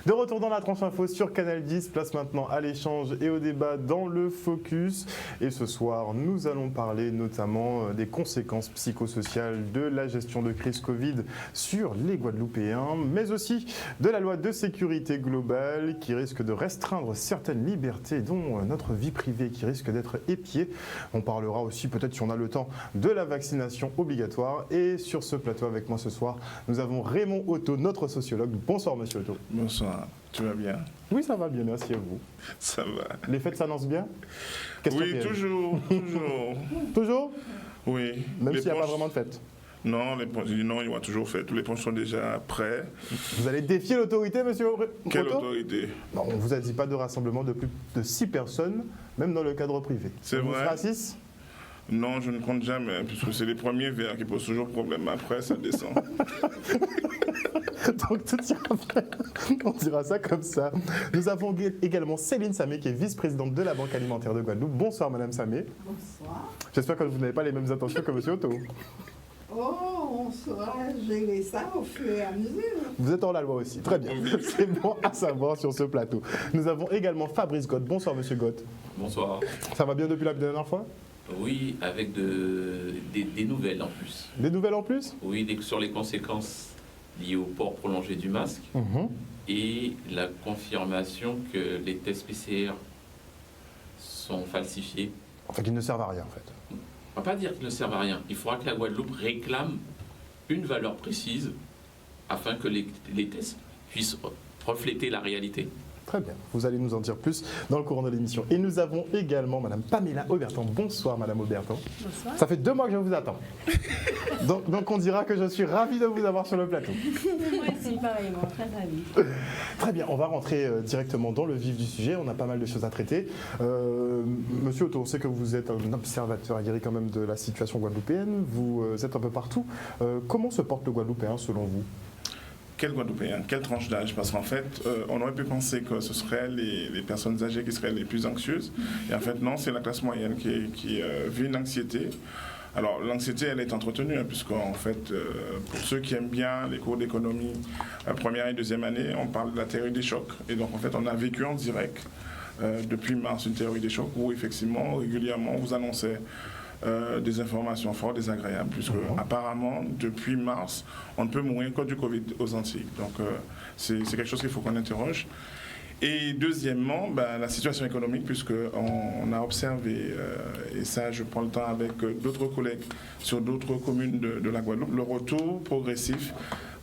De retour dans la tranche info sur Canal 10, place maintenant à l'échange et au débat dans le Focus. Et ce soir, nous allons parler notamment des conséquences psychosociales de la gestion de crise Covid sur les Guadeloupéens, mais aussi de la loi de sécurité globale qui risque de restreindre certaines libertés, dont notre vie privée qui risque d'être épiée. On parlera aussi, peut-être si on a le temps, de la vaccination obligatoire. Et sur ce plateau avec moi ce soir, nous avons Raymond Otto, notre sociologue. Bonsoir Monsieur Otto. Bonsoir, tu vas bien? Oui, ça va bien, merci à vous. Ça va. Les fêtes s'annoncent bien? Oui, toujours. Toujours? Oui. Même s'il n'y a pas vraiment de fête? Non, non, il y aura toujours fête. Tous les ponts sont déjà prêts. Vous allez défier l'autorité, monsieur Otto? Quelle autorité? Non, on ne vous a dit pas de rassemblement de plus de 6 personnes, même dans le cadre privé. C'est vrai? vrai? Vous serez à 6? Non, je ne compte jamais, puisque c'est les premiers verres qui posent toujours problème. Après, ça descend. Donc tout ira bien. On dira ça comme ça. Nous avons également Céline Samé, qui est vice-présidente de la Banque alimentaire de Guadeloupe. Bonsoir Madame Samé. Bonsoir. J'espère que vous n'avez pas les mêmes intentions que monsieur Otto. Oh, on saura gérer ça au fur et à mesure. Vous êtes hors la loi aussi. Très bien. C'est bon à savoir sur ce plateau. Nous avons également Fabrice Gott. Bonsoir Monsieur Gott. Bonsoir. Ça va bien depuis la dernière fois? Oui, avec des nouvelles en plus. Des nouvelles en plus? Oui, sur les conséquences liées au port prolongé du masque et la confirmation que les tests PCR sont falsifiés. Enfin, qu'ils ne servent à rien en fait. On ne va pas dire qu'ils ne servent à rien. Il faudra que la Guadeloupe réclame une valeur précise afin que les tests puissent refléter la réalité. Très bien, vous allez nous en dire plus dans le courant de l'émission. Et nous avons également Madame Pamela Auberton. Bonsoir Madame Auberton. Bonsoir. Ça fait 2 mois que je vous attends. Donc on dira que je suis ravi de vous avoir sur le plateau. Moi aussi, pareillement, très ravie. Très bien, on va rentrer directement dans le vif du sujet. On a pas mal de choses à traiter. Monsieur Otto, on sait que vous êtes un observateur aguerri quand même de la situation guadeloupéenne. Vous êtes un peu partout. Comment se porte le Guadeloupéen selon vous? Quel Guadeloupéen? Quelle tranche d'âge? Parce qu'en fait, on aurait pu penser que ce seraient les personnes âgées qui seraient les plus anxieuses. Et en fait, non, c'est la classe moyenne qui vit une anxiété. Alors, l'anxiété, elle est entretenue, hein, puisqu'en fait, pour ceux qui aiment bien les cours d'économie, première et deuxième année, on parle de la théorie des chocs. Et donc, en fait, on a vécu en direct, depuis mars, une théorie des chocs où, effectivement, régulièrement, on vous annonçait des informations fort désagréables, puisque apparemment, depuis mars, on ne peut mourir que du Covid aux Antilles. Donc, c'est quelque chose qu'il faut qu'on interroge. Et deuxièmement, la situation économique, puisqu'on a observé, et ça je prends le temps avec d'autres collègues sur d'autres communes de la Guadeloupe, le retour progressif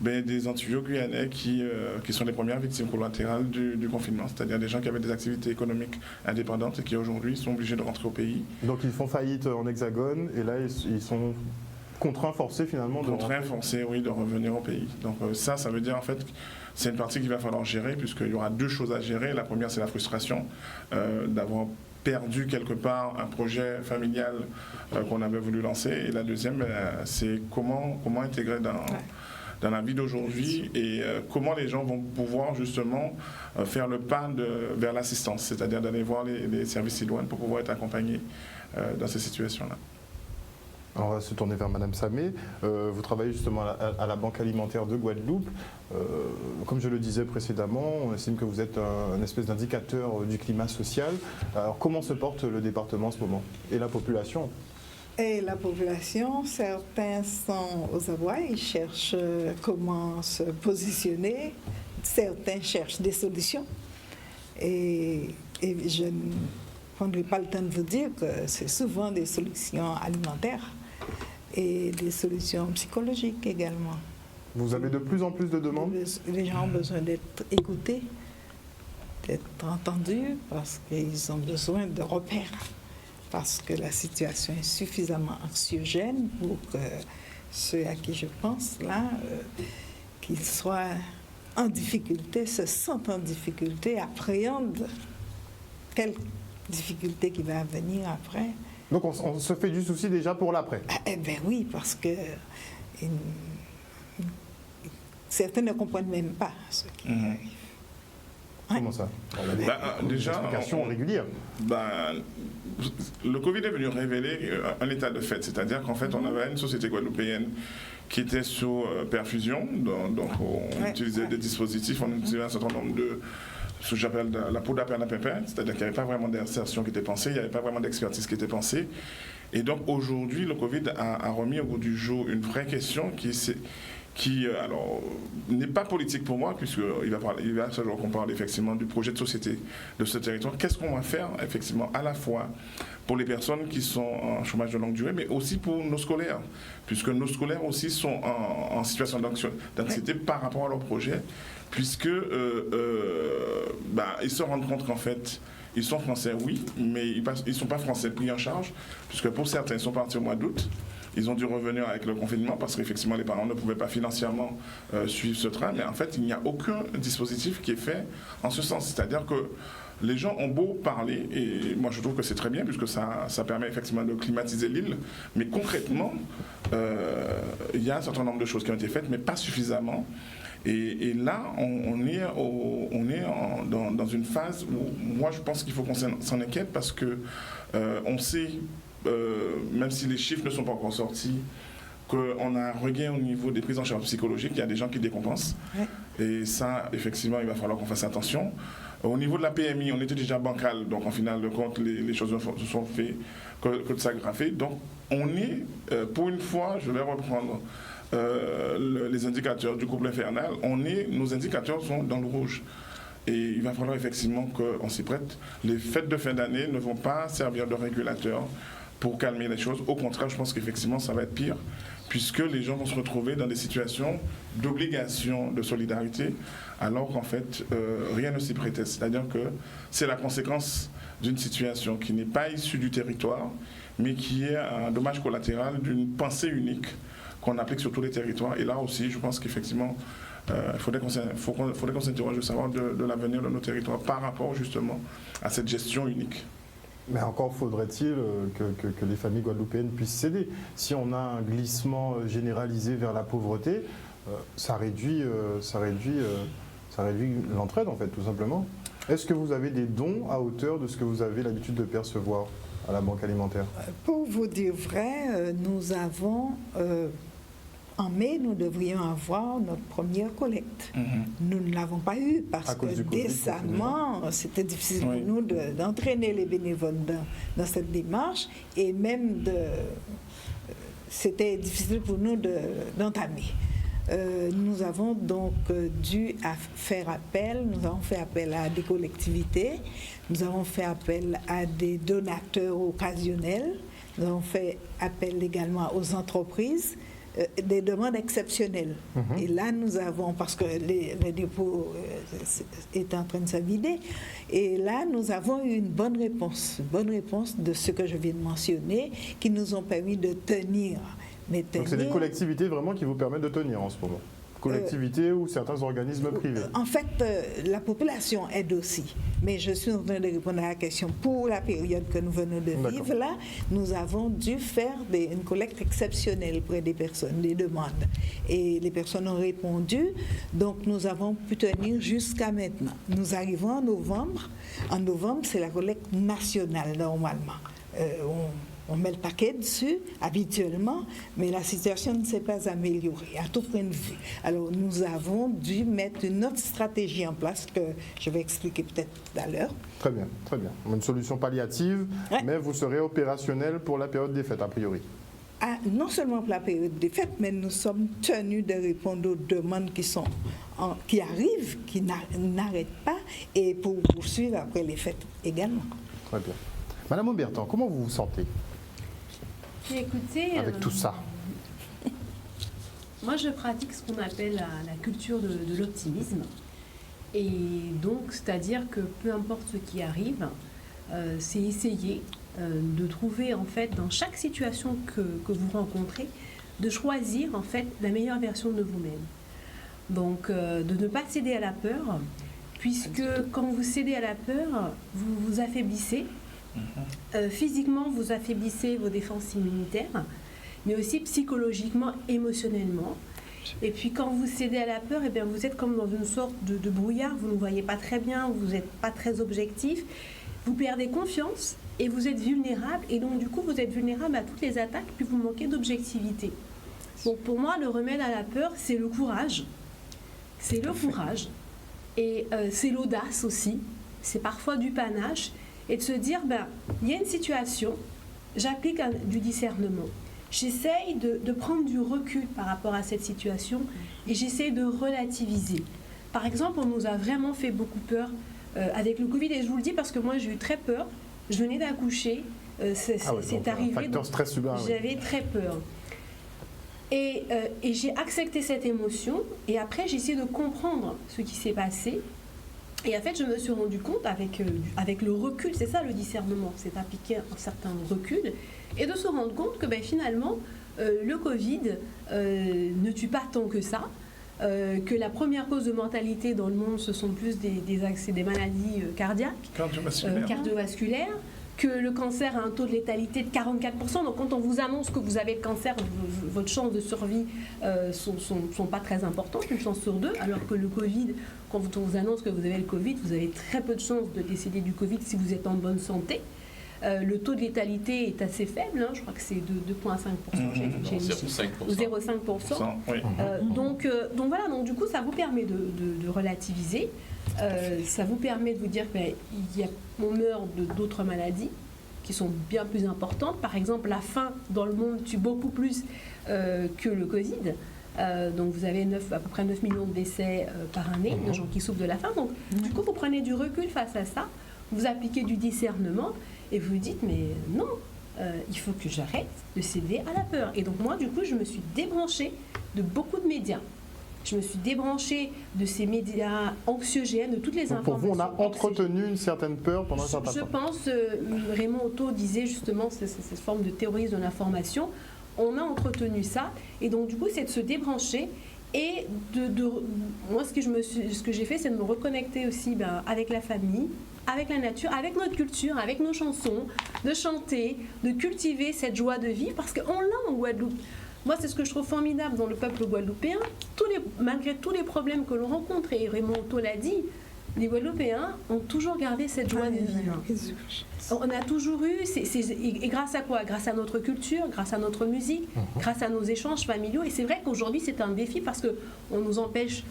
des Antillais guyanais qui sont les premières victimes collatérales du confinement, c'est-à-dire des gens qui avaient des activités économiques indépendantes et qui aujourd'hui sont obligés de rentrer au pays. Donc ils font faillite en hexagone et là ils sont contraints, forcés finalement de revenir au pays. Donc ça veut dire en fait c'est une partie qu'il va falloir gérer, puisqu'il y aura 2 choses à gérer. La première, c'est la frustration d'avoir perdu quelque part un projet familial qu'on avait voulu lancer. Et la deuxième, c'est comment intégrer dans la vie d'aujourd'hui et comment les gens vont pouvoir justement faire le pas vers l'assistance, c'est-à-dire d'aller voir les services idoines pour pouvoir être accompagnés dans ces situations-là. On va se tourner vers Madame Samé. Vous travaillez justement à la Banque alimentaire de Guadeloupe. Comme je le disais précédemment, on estime que vous êtes un espèce d'indicateur du climat social. Alors comment se porte le département en ce moment? Et la population? Et la population, certains sont aux abois, ils cherchent comment se positionner, certains cherchent des solutions. Et je ne prendrai pas le temps de vous dire que c'est souvent des solutions alimentaires et des solutions psychologiques également. Vous avez de plus en plus de demandes? Les gens ont besoin d'être écoutés, d'être entendus, parce qu'ils ont besoin de repères. Parce que la situation est suffisamment anxiogène pour que ceux à qui je pense là, qu'ils soient en difficulté, se sentent en difficulté, appréhendent quelle difficulté qui va venir après. Donc on se fait du souci déjà pour l'après? Eh bien oui, parce que certains ne comprennent même pas ce qui arrive. Comment ça? On a des déjà, explications régulières. Le Covid est venu révéler un état de fait, c'est-à-dire qu'en fait, on avait une société guadeloupéenne qui était sous perfusion, donc on utilisait des dispositifs, on utilisait un certain nombre de ce que j'appelle la peau d'apernapépin, c'est-à-dire qu'il n'y avait pas vraiment d'insertion qui était pensée, il n'y avait pas vraiment d'expertise qui était pensée. Et donc aujourd'hui, le Covid a remis au goût du jour une vraie question qui alors, n'est pas politique pour moi, puisqu'il va falloir qu'on parle effectivement du projet de société de ce territoire. Qu'est-ce qu'on va faire effectivement à la fois pour les personnes qui sont en chômage de longue durée, mais aussi pour nos scolaires, puisque nos scolaires aussi sont en situation d'anxiété par rapport à leur projet, puisque ils se rendent compte qu'en fait, ils sont français, oui, mais ils ne sont pas français pris en charge, puisque pour certains, ils sont partis au mois d'août. Ils ont dû revenir avec le confinement parce qu'effectivement, les parents ne pouvaient pas financièrement suivre ce train. Mais en fait, il n'y a aucun dispositif qui est fait en ce sens. C'est-à-dire que les gens ont beau parler, et moi je trouve que c'est très bien, puisque ça permet effectivement de climatiser l'île. Mais concrètement, il y a un certain nombre de choses qui ont été faites, mais pas suffisamment. Et là, on est dans une phase où moi je pense qu'il faut qu'on s'en inquiète parce que on sait, même si les chiffres ne sont pas encore sortis, qu'on a un regain au niveau des prises en charge psychologiques, il y a des gens qui décompensent. Et ça, effectivement, il va falloir qu'on fasse attention. Au niveau de la PMI, on était déjà bancal, donc en final de compte, les choses ne se sont fait que de s'aggraver. Donc on est, pour une fois, je vais reprendre les indicateurs du couple infernal, nos indicateurs sont dans le rouge. Et il va falloir effectivement qu'on s'y prête. Les fêtes de fin d'année ne vont pas servir de régulateur pour calmer les choses. Au contraire, je pense qu'effectivement, ça va être pire, puisque les gens vont se retrouver dans des situations d'obligation de solidarité, alors qu'en fait, rien ne s'y prêtait. C'est-à-dire que c'est la conséquence d'une situation qui n'est pas issue du territoire, mais qui est un dommage collatéral d'une pensée unique qu'on applique sur tous les territoires. Et là aussi, je pense qu'effectivement, il faudrait qu'on s'interroge de savoir de l'avenir de nos territoires par rapport justement à cette gestion unique. Mais encore faudrait-il que les familles guadeloupéennes puissent céder. Si on a un glissement généralisé vers la pauvreté, ça réduit l'entraide en fait, tout simplement. Est-ce que vous avez des dons à hauteur de ce que vous avez l'habitude de percevoir à la Banque alimentaire? Pour vous dire vrai, nous avons... en mai, nous devrions avoir notre première collecte. Nous ne l'avons pas eu parce que décemment, c'était difficile pour nous d'entraîner les bénévoles dans cette démarche et même c'était difficile pour nous d'entamer. Nous avons donc dû faire appel, nous avons fait appel à des collectivités, nous avons fait appel à des donateurs occasionnels, nous avons fait appel également aux entreprises, des demandes exceptionnelles. Et là, nous avons, parce que les dépôts étaient en train de se vider, et là, nous avons eu une bonne réponse de ce que je viens de mentionner, qui nous ont permis de tenir. Donc c'est des collectivités vraiment qui vous permettent de tenir en ce moment? Collectivités ou certains organismes privés? En fait, la population aide aussi. Mais je suis en train de répondre à la question. Pour la période que nous venons de vivre là, nous avons dû faire une collecte exceptionnelle auprès des personnes, des demandes. Et les personnes ont répondu. Donc, nous avons pu tenir jusqu'à maintenant. Nous arrivons en novembre. En novembre, c'est la collecte nationale, normalement. On met le paquet dessus, habituellement, mais la situation ne s'est pas améliorée, à tout point de vue. Alors, nous avons dû mettre une autre stratégie en place que je vais expliquer peut-être tout à l'heure. Très bien, très bien. Une solution palliative, mais vous serez opérationnel pour la période des fêtes, a priori. Non seulement pour la période des fêtes, mais nous sommes tenus de répondre aux demandes qui arrivent, qui n'arrêtent pas, et pour poursuivre après les fêtes également. Très bien. Madame Aubertan, comment vous vous sentez? Écoutez, avec tout ça? Moi, je pratique ce qu'on appelle la culture de l'optimisme. Et donc, c'est-à-dire que peu importe ce qui arrive, c'est essayer de trouver, en fait, dans chaque situation que vous rencontrez, de choisir, en fait, la meilleure version de vous-même. Donc, de ne pas céder à la peur, puisque quand vous cédez à la peur, vous vous affaiblissez. Physiquement, vous affaiblissez vos défenses immunitaires, mais aussi psychologiquement, émotionnellement. Et puis quand vous cédez à la peur, eh bien, vous êtes comme dans une sorte de brouillard, vous ne voyez pas très bien, vous n'êtes pas très objectif, vous perdez confiance et vous êtes vulnérable. Et donc du coup, vous êtes vulnérable à toutes les attaques, puis vous manquez d'objectivité. Donc pour moi, le remède à la peur, c'est le courage. C'est le courage. Et c'est l'audace aussi. C'est parfois du panache. Et de se dire, il y a une situation, j'applique du discernement. J'essaye de prendre du recul par rapport à cette situation et j'essaye de relativiser. Par exemple, on nous a vraiment fait beaucoup peur avec le Covid. Et je vous le dis parce que moi, j'ai eu très peur. Je venais d'accoucher. C'est arrivé. Facteur stress super. J'avais très peur. Et j'ai accepté cette émotion et après j'ai essayé de comprendre ce qui s'est passé et en fait je me suis rendu compte avec le recul, c'est ça le discernement, c'est appliquer un certain recul et de se rendre compte que finalement le Covid ne tue pas tant que ça, que la première cause de mortalité dans le monde ce sont plus des maladies cardiaques, cardiovasculaires, que le cancer a un taux de létalité de 44%. Donc quand on vous annonce que vous avez le cancer, votre chance de survie sont pas très importantes, une chance sur 2, alors que le Covid, quand on vous annonce que vous avez le Covid, vous avez très peu de chances de décéder du Covid si vous êtes en bonne santé. Le taux de létalité est assez faible, je crois que c'est de 2,5%. 0,5%. Oui. Donc voilà, donc du coup ça vous permet de relativiser. Ça vous permet de vous dire qu'on meurt d'autres maladies qui sont bien plus importantes. Par exemple, la faim dans le monde tue beaucoup plus que le Covid. Donc vous avez à peu près 9 millions de décès par année de gens qui souffrent de la faim. Donc du coup, vous prenez du recul face à ça, vous appliquez du discernement et vous vous dites mais non, il faut que j'arrête de céder à la peur. Et donc moi, du coup, je me suis débranchée de beaucoup de médias. Je me suis débranchée de ces médias anxiogènes, de toutes les informations. Pour vous, on a entretenu une certaine peur pendant un certain temps. Je pense, Raymond Otto disait justement, cette forme de terrorisme de l'information, on a entretenu ça. Et donc, du coup, c'est de se débrancher. Et moi, ce que j'ai fait, c'est de me reconnecter aussi avec la famille, avec la nature, avec notre culture, avec nos chansons, de chanter, de cultiver cette joie de vivre, parce qu'on l'a en Guadeloupe. Moi, c'est ce que je trouve formidable dans le peuple guadeloupéen. Malgré tous les problèmes que l'on rencontre, et Raymond Otto l'a dit, les Guadeloupéens ont toujours gardé cette joie de vivre. On a toujours eu, et grâce à quoi? Grâce à notre culture, grâce à notre musique, grâce à nos échanges familiaux. Et c'est vrai qu'aujourd'hui, c'est un défi parce qu'on nous empêche.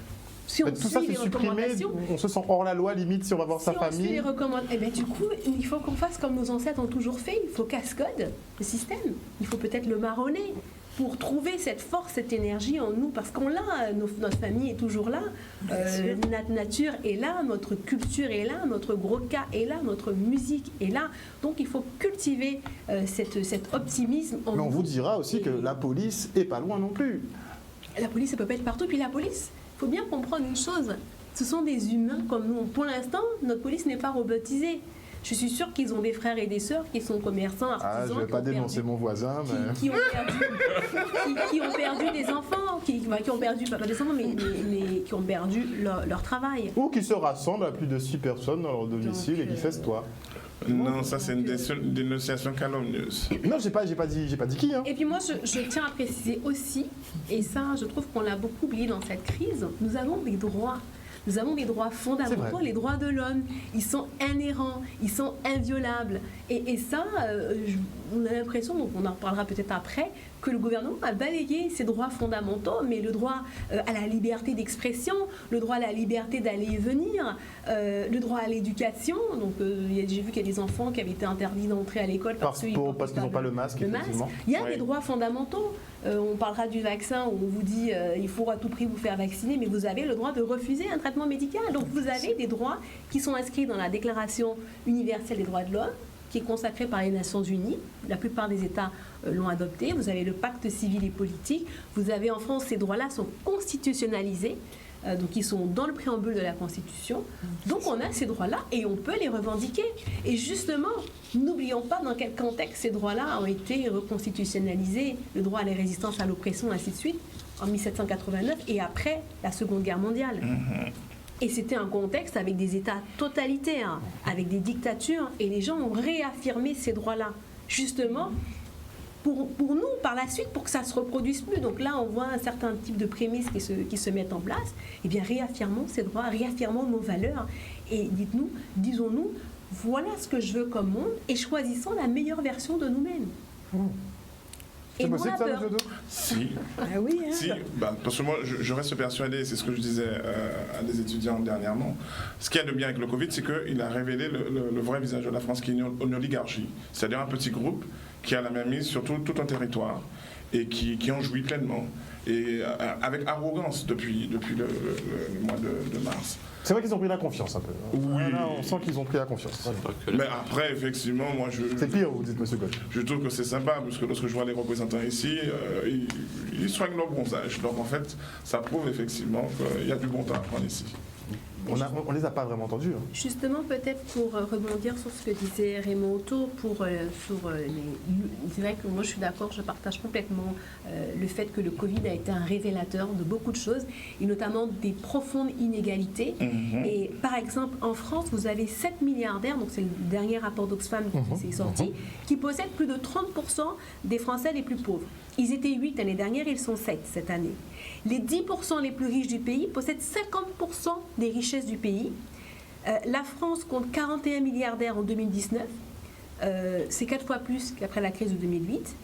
Si on tout ça, c'est supprimé, on se sent hors la loi, limite, si on va voir sa famille. Si on suit les recommandations, du coup, il faut qu'on fasse comme nos ancêtres ont toujours fait. Il faut casse-code le système. Il faut peut-être le marronner pour trouver cette force, cette énergie en nous, parce qu'on l'a, notre famille est toujours là, notre nature est là, notre culture est là, notre gros cas est là, notre musique est là. Donc il faut cultiver cet optimisme en nous. Mais on vous dira aussi que la police est pas loin non plus. La police, elle peut pas être partout, puis la police, il faut bien comprendre une chose, ce sont des humains comme nous. Pour l'instant, notre police n'est pas robotisée. Je suis sûre qu'ils ont des frères et des sœurs qui sont commerçants, artisans. Je ne vais pas dénoncer mon voisin, mais... Qui ont perdu des enfants, qui ont perdu, pas des enfants, mais qui ont perdu leur travail. Ou qui se rassemblent à plus de 6 personnes dans leur domicile et qui festoient. Non, ça c'est une dénonciation calomnieuse. Non, j'ai pas dit qui. Et puis moi, je tiens à préciser aussi, et ça, je trouve qu'on l'a beaucoup oublié dans cette crise, nous avons des droits. Nous avons des droits fondamentaux, les droits de l'homme. Ils sont inhérents, ils sont inviolables. Et ça, on a l'impression, donc on en reparlera peut-être après, que le gouvernement a balayé ces droits fondamentaux, mais le droit à la liberté d'expression, le droit à la liberté d'aller et venir, le droit à l'éducation. Donc j'ai vu qu'il y a des enfants qui avaient été interdits d'entrer à l'école parce qu'ils n'ont pas le masque. Il y a des droits fondamentaux. On parlera du vaccin où on vous dit il faut à tout prix vous faire vacciner, mais vous avez le droit de refuser un traitement médical. Donc vous avez des droits qui sont inscrits dans la Déclaration universelle des droits de l'homme, qui est consacrée par les Nations Unies. La plupart des États l'ont adopté. Vous avez le pacte civil et politique. Vous avez en France, ces droits-là sont constitutionnalisés. Donc ils sont dans le préambule de la Constitution. Donc on a ces droits-là et on peut les revendiquer. Et justement, n'oublions pas dans quel contexte ces droits-là ont été reconstitutionnalisés. Le droit à la résistance à l'oppression, ainsi de suite, en 1789 et après la Seconde Guerre mondiale. Et c'était un contexte avec des États totalitaires, avec des dictatures, et les gens ont réaffirmé ces droits-là. Justement, pour nous, par la suite, pour que ça ne se reproduise plus. Donc là, on voit un certain type de prémices qui se mettent en place. Eh bien, réaffirmons ces droits, réaffirmons nos valeurs et disons-nous, voilà ce que je veux comme monde et choisissons la meilleure version de nous-mêmes. C'est possible ça, peur. monsieur Do? Si. Ah oui, hein. Si, parce que moi, je reste persuadé, c'est ce que je disais à des étudiants dernièrement. Ce qu'il y a de bien avec le Covid, c'est qu'il a révélé le vrai visage de la France, qui est une oligarchie. C'est-à-dire un petit groupe qui a la main mise sur tout un territoire et qui en jouit pleinement. Et avec arrogance depuis le mois de mars. C'est vrai qu'ils ont pris la confiance un peu. Oui. Là, on sent qu'ils ont pris la confiance. Mais après, effectivement, moi, C'est pire, vous dites, monsieur Gott. je trouve que c'est sympa, parce que lorsque je vois les représentants ici, ils soignent leur bronzage. Donc, en fait, ça prouve effectivement qu'il y a du bon temps à prendre ici. On les a pas vraiment entendus. Hein. Justement, peut-être pour rebondir sur ce que disait Raymond Otto, c'est vrai que moi je suis d'accord, je partage complètement le fait que le Covid a été un révélateur de beaucoup de choses, et notamment des profondes inégalités. Et par exemple, en France, vous avez 7 milliardaires, donc c'est le dernier rapport d'Oxfam qui s'est sorti, qui possèdent plus de 30% des Français les plus pauvres. Ils étaient 8 l'année dernière, ils sont 7 cette année. Les 10% les plus riches du pays possèdent 50% des richesses du pays. La France compte 41 milliardaires en 2019. C'est 4 fois plus qu'après la crise de 2008.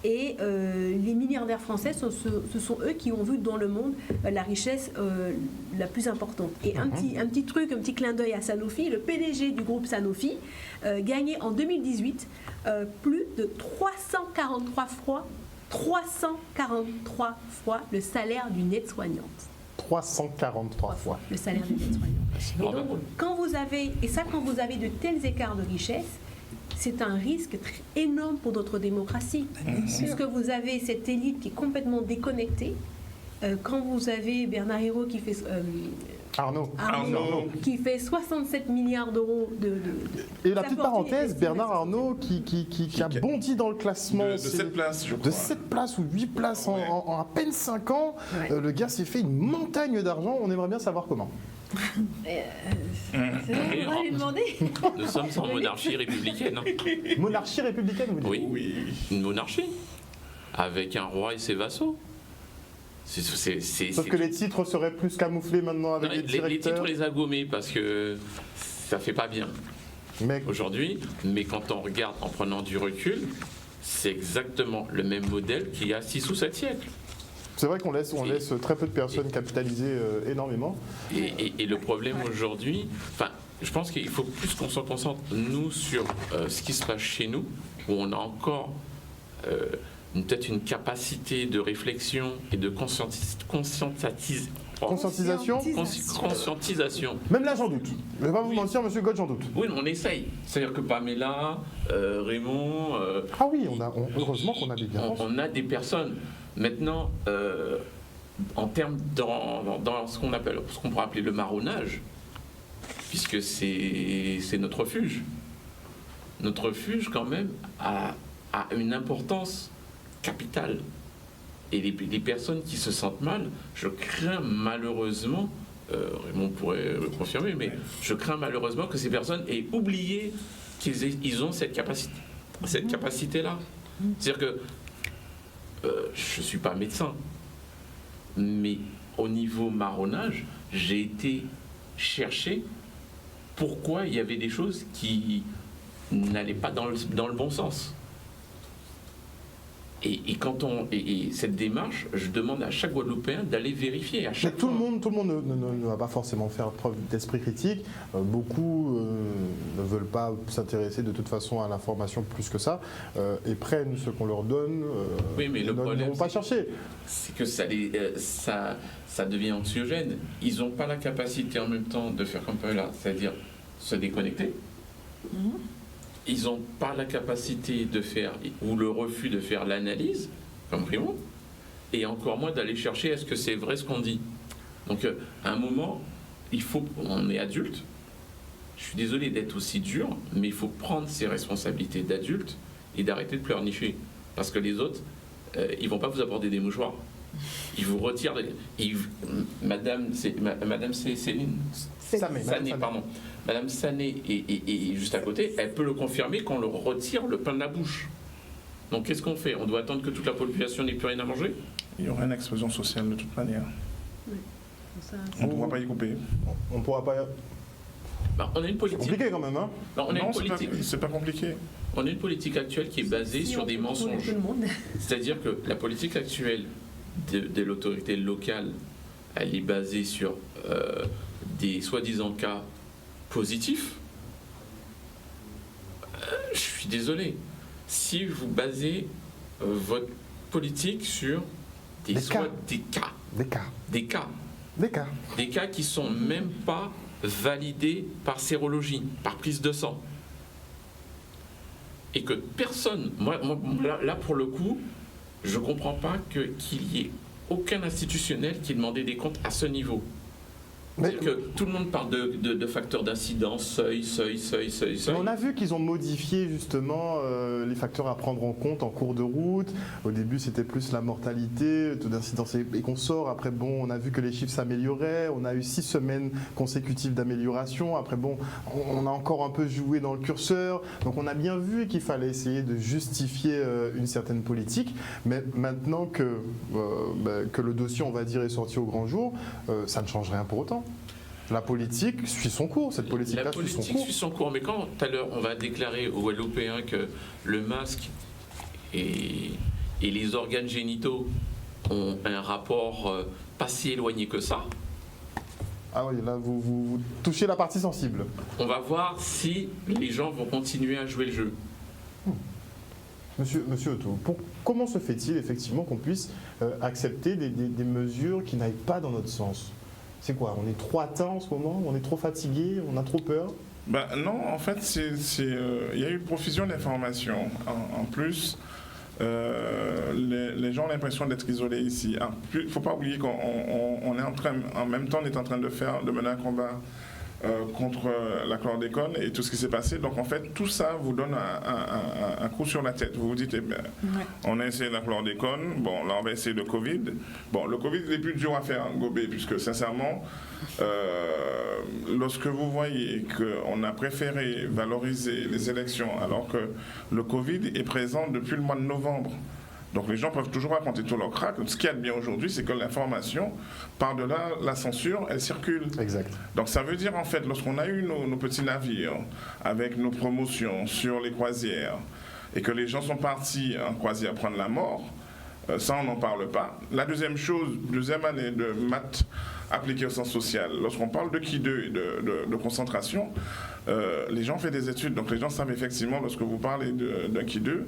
Et les milliardaires français, ce sont eux qui ont vu dans le monde la richesse la plus importante. Et un petit clin d'œil à Sanofi, le PDG du groupe Sanofi gagnait en 2018 plus de 343 fois le salaire d'une aide-soignante. 343 fois. Le salaire d'une aide-soignante. Et donc, quand vous avez de tels écarts de richesse, c'est un risque énorme pour notre démocratie. Puisque vous avez cette élite qui est complètement déconnectée. Quand vous avez Bernard Hinault qui fait... Arnaud. Qui fait 67 milliards d'euros de Et la petite parenthèse, Bernard Arnault qui a bondi dans le classement de 7 places, je crois. De 7 places ou 8 places en à peine 5 ans. Ouais. Le gars s'est fait une montagne d'argent. On aimerait bien savoir comment. C'est vrai, on va lui demander. Nous sommes en monarchie républicaine. Hein. Monarchie républicaine, vous dites? Oui, une monarchie. Avec un roi et ses vassaux. Sauf que les titres seraient plus camouflés maintenant avec les directeurs. Les titres, on les a gommés parce que ça fait pas bien aujourd'hui. Mais quand on regarde en prenant du recul, c'est exactement le même modèle qu'il y a 6 ou 7 siècles. C'est vrai qu'on laisse très peu de personnes capitaliser énormément. Et le problème aujourd'hui, je pense qu'il faut plus qu'on se concentre, nous, sur ce qui se passe chez nous, où on a encore peut-être une capacité de réflexion et de conscientisation. Même là, j'en doute. Je ne vais pas vous mentir, monsieur Gott, j'en doute. Oui, mais on essaye. C'est-à-dire que Pamela, Raymond... ah oui, heureusement qu'on a des bien. On a des personnes. Maintenant, en termes dans ce qu'on pourrait appeler le marronnage, puisque c'est notre refuge. Notre refuge, quand même, a une importance capitale. Et les personnes qui se sentent mal, je crains malheureusement, Raymond pourrait le confirmer, mais je crains malheureusement que ces personnes aient oublié qu'ils ont cette capacité-là. C'est-à-dire que je ne suis pas médecin, mais au niveau marronnage, j'ai été chercher pourquoi il y avait des choses qui n'allaient pas dans le bon sens. Et cette démarche, je demande à chaque Guadeloupéen d'aller vérifier. À chaque tout le monde ne va pas forcément faire preuve d'esprit critique. Beaucoup ne veulent pas s'intéresser de toute façon à l'information plus que ça et prennent ce qu'on leur donne. Oui, mais le problème, ne vont pas chercher. C'est que ça devient anxiogène. Ils n'ont pas la capacité en même temps de faire comme là, c'est-à-dire se déconnecter. Ils n'ont pas la capacité de faire, ou le refus de faire l'analyse, comme Raymond, et encore moins d'aller chercher est-ce que c'est vrai ce qu'on dit. Donc, à un moment, on est adulte, je suis désolé d'être aussi dur, mais il faut prendre ses responsabilités d'adulte et d'arrêter de pleurnicher. Parce que les autres, ils ne vont pas vous apporter des mouchoirs. Ils vous retirent. Madame Céline Sané, pardon. Madame Sané est juste à côté, elle peut le confirmer qu'on leur retire le pain de la bouche. Donc qu'est-ce qu'on fait? On doit attendre que toute la population n'ait plus rien à manger? Il y aura une explosion sociale de toute manière. Ça, On ne pourra pas y couper. On ne pourra pas... On a une C'est politique. compliqué quand même, hein? On a une Non, politique. c'est pas compliqué. On a une politique actuelle qui est basée si sur on des contrôle mensonges. tout le monde. C'est-à-dire que la politique actuelle de l'autorité locale, elle est basée sur des soi-disant cas positifs. Je suis désolé. Si vous basez votre politique sur des cas qui sont même pas validés par sérologie, par prise de sang, et que personne, moi là pour le coup, je comprends pas qu'il y ait aucun institutionnel qui ait demandé des comptes à ce niveau. Mais C'est-à-dire que tout le monde parle de facteurs d'incidence, seuil. on a vu qu'ils ont modifié justement les facteurs à prendre en compte en cours de route. Au début, c'était plus la mortalité, taux d'incidence et consorts. Après, bon, on a vu que les chiffres s'amélioraient. On a eu 6 semaines consécutives d'amélioration. Après, bon, on a encore un peu joué dans le curseur. Donc, on a bien vu qu'il fallait essayer de justifier une certaine politique. Mais maintenant que le dossier, on va dire, est sorti au grand jour, ça ne change rien pour autant. La politique suit son cours, cette politique-là La suit son politique cours. suit son cours, mais quand tout à l'heure on va déclarer aux Guadeloupéens que le masque et les organes génitaux ont un rapport pas si éloigné que ça, Ah oui, là vous touchez la partie sensible. on va voir si les gens vont continuer à jouer le jeu. Monsieur Otto, comment se fait-il effectivement qu'on puisse accepter des mesures qui n'aillent pas dans notre sens? C'est quoi? On est trop atteint en ce moment? On est trop fatigué? On a trop peur? Non, en fait, il y a eu une profusion d'informations. En plus, les gens ont l'impression d'être isolés ici. Il ne faut pas oublier qu'on est en même temps, on est en train de mener un combat contre la chlordécone et tout ce qui s'est passé. Donc en fait, tout ça vous donne un coup sur la tête. Vous vous dites, on a essayé la chlordécone, bon, là on va essayer le Covid. Bon, le Covid, il est plus dur à faire gober, puisque sincèrement, lorsque vous voyez qu'on a préféré valoriser les élections alors que le Covid est présent depuis le mois de novembre. Donc les gens peuvent toujours raconter tout leur crack. Ce qu'il y a de bien aujourd'hui, c'est que l'information, par-delà la censure, elle circule. Exact. Donc ça veut dire en fait, lorsqu'on a eu nos petits navires avec nos promotions sur les croisières et que les gens sont partis en croisière prendre la mort, ça on n'en parle pas. La deuxième année de maths appliquée au sens social, lorsqu'on parle de Ki2 et de concentration, les gens font des études, donc les gens savent effectivement, lorsque vous parlez d'un Ki2,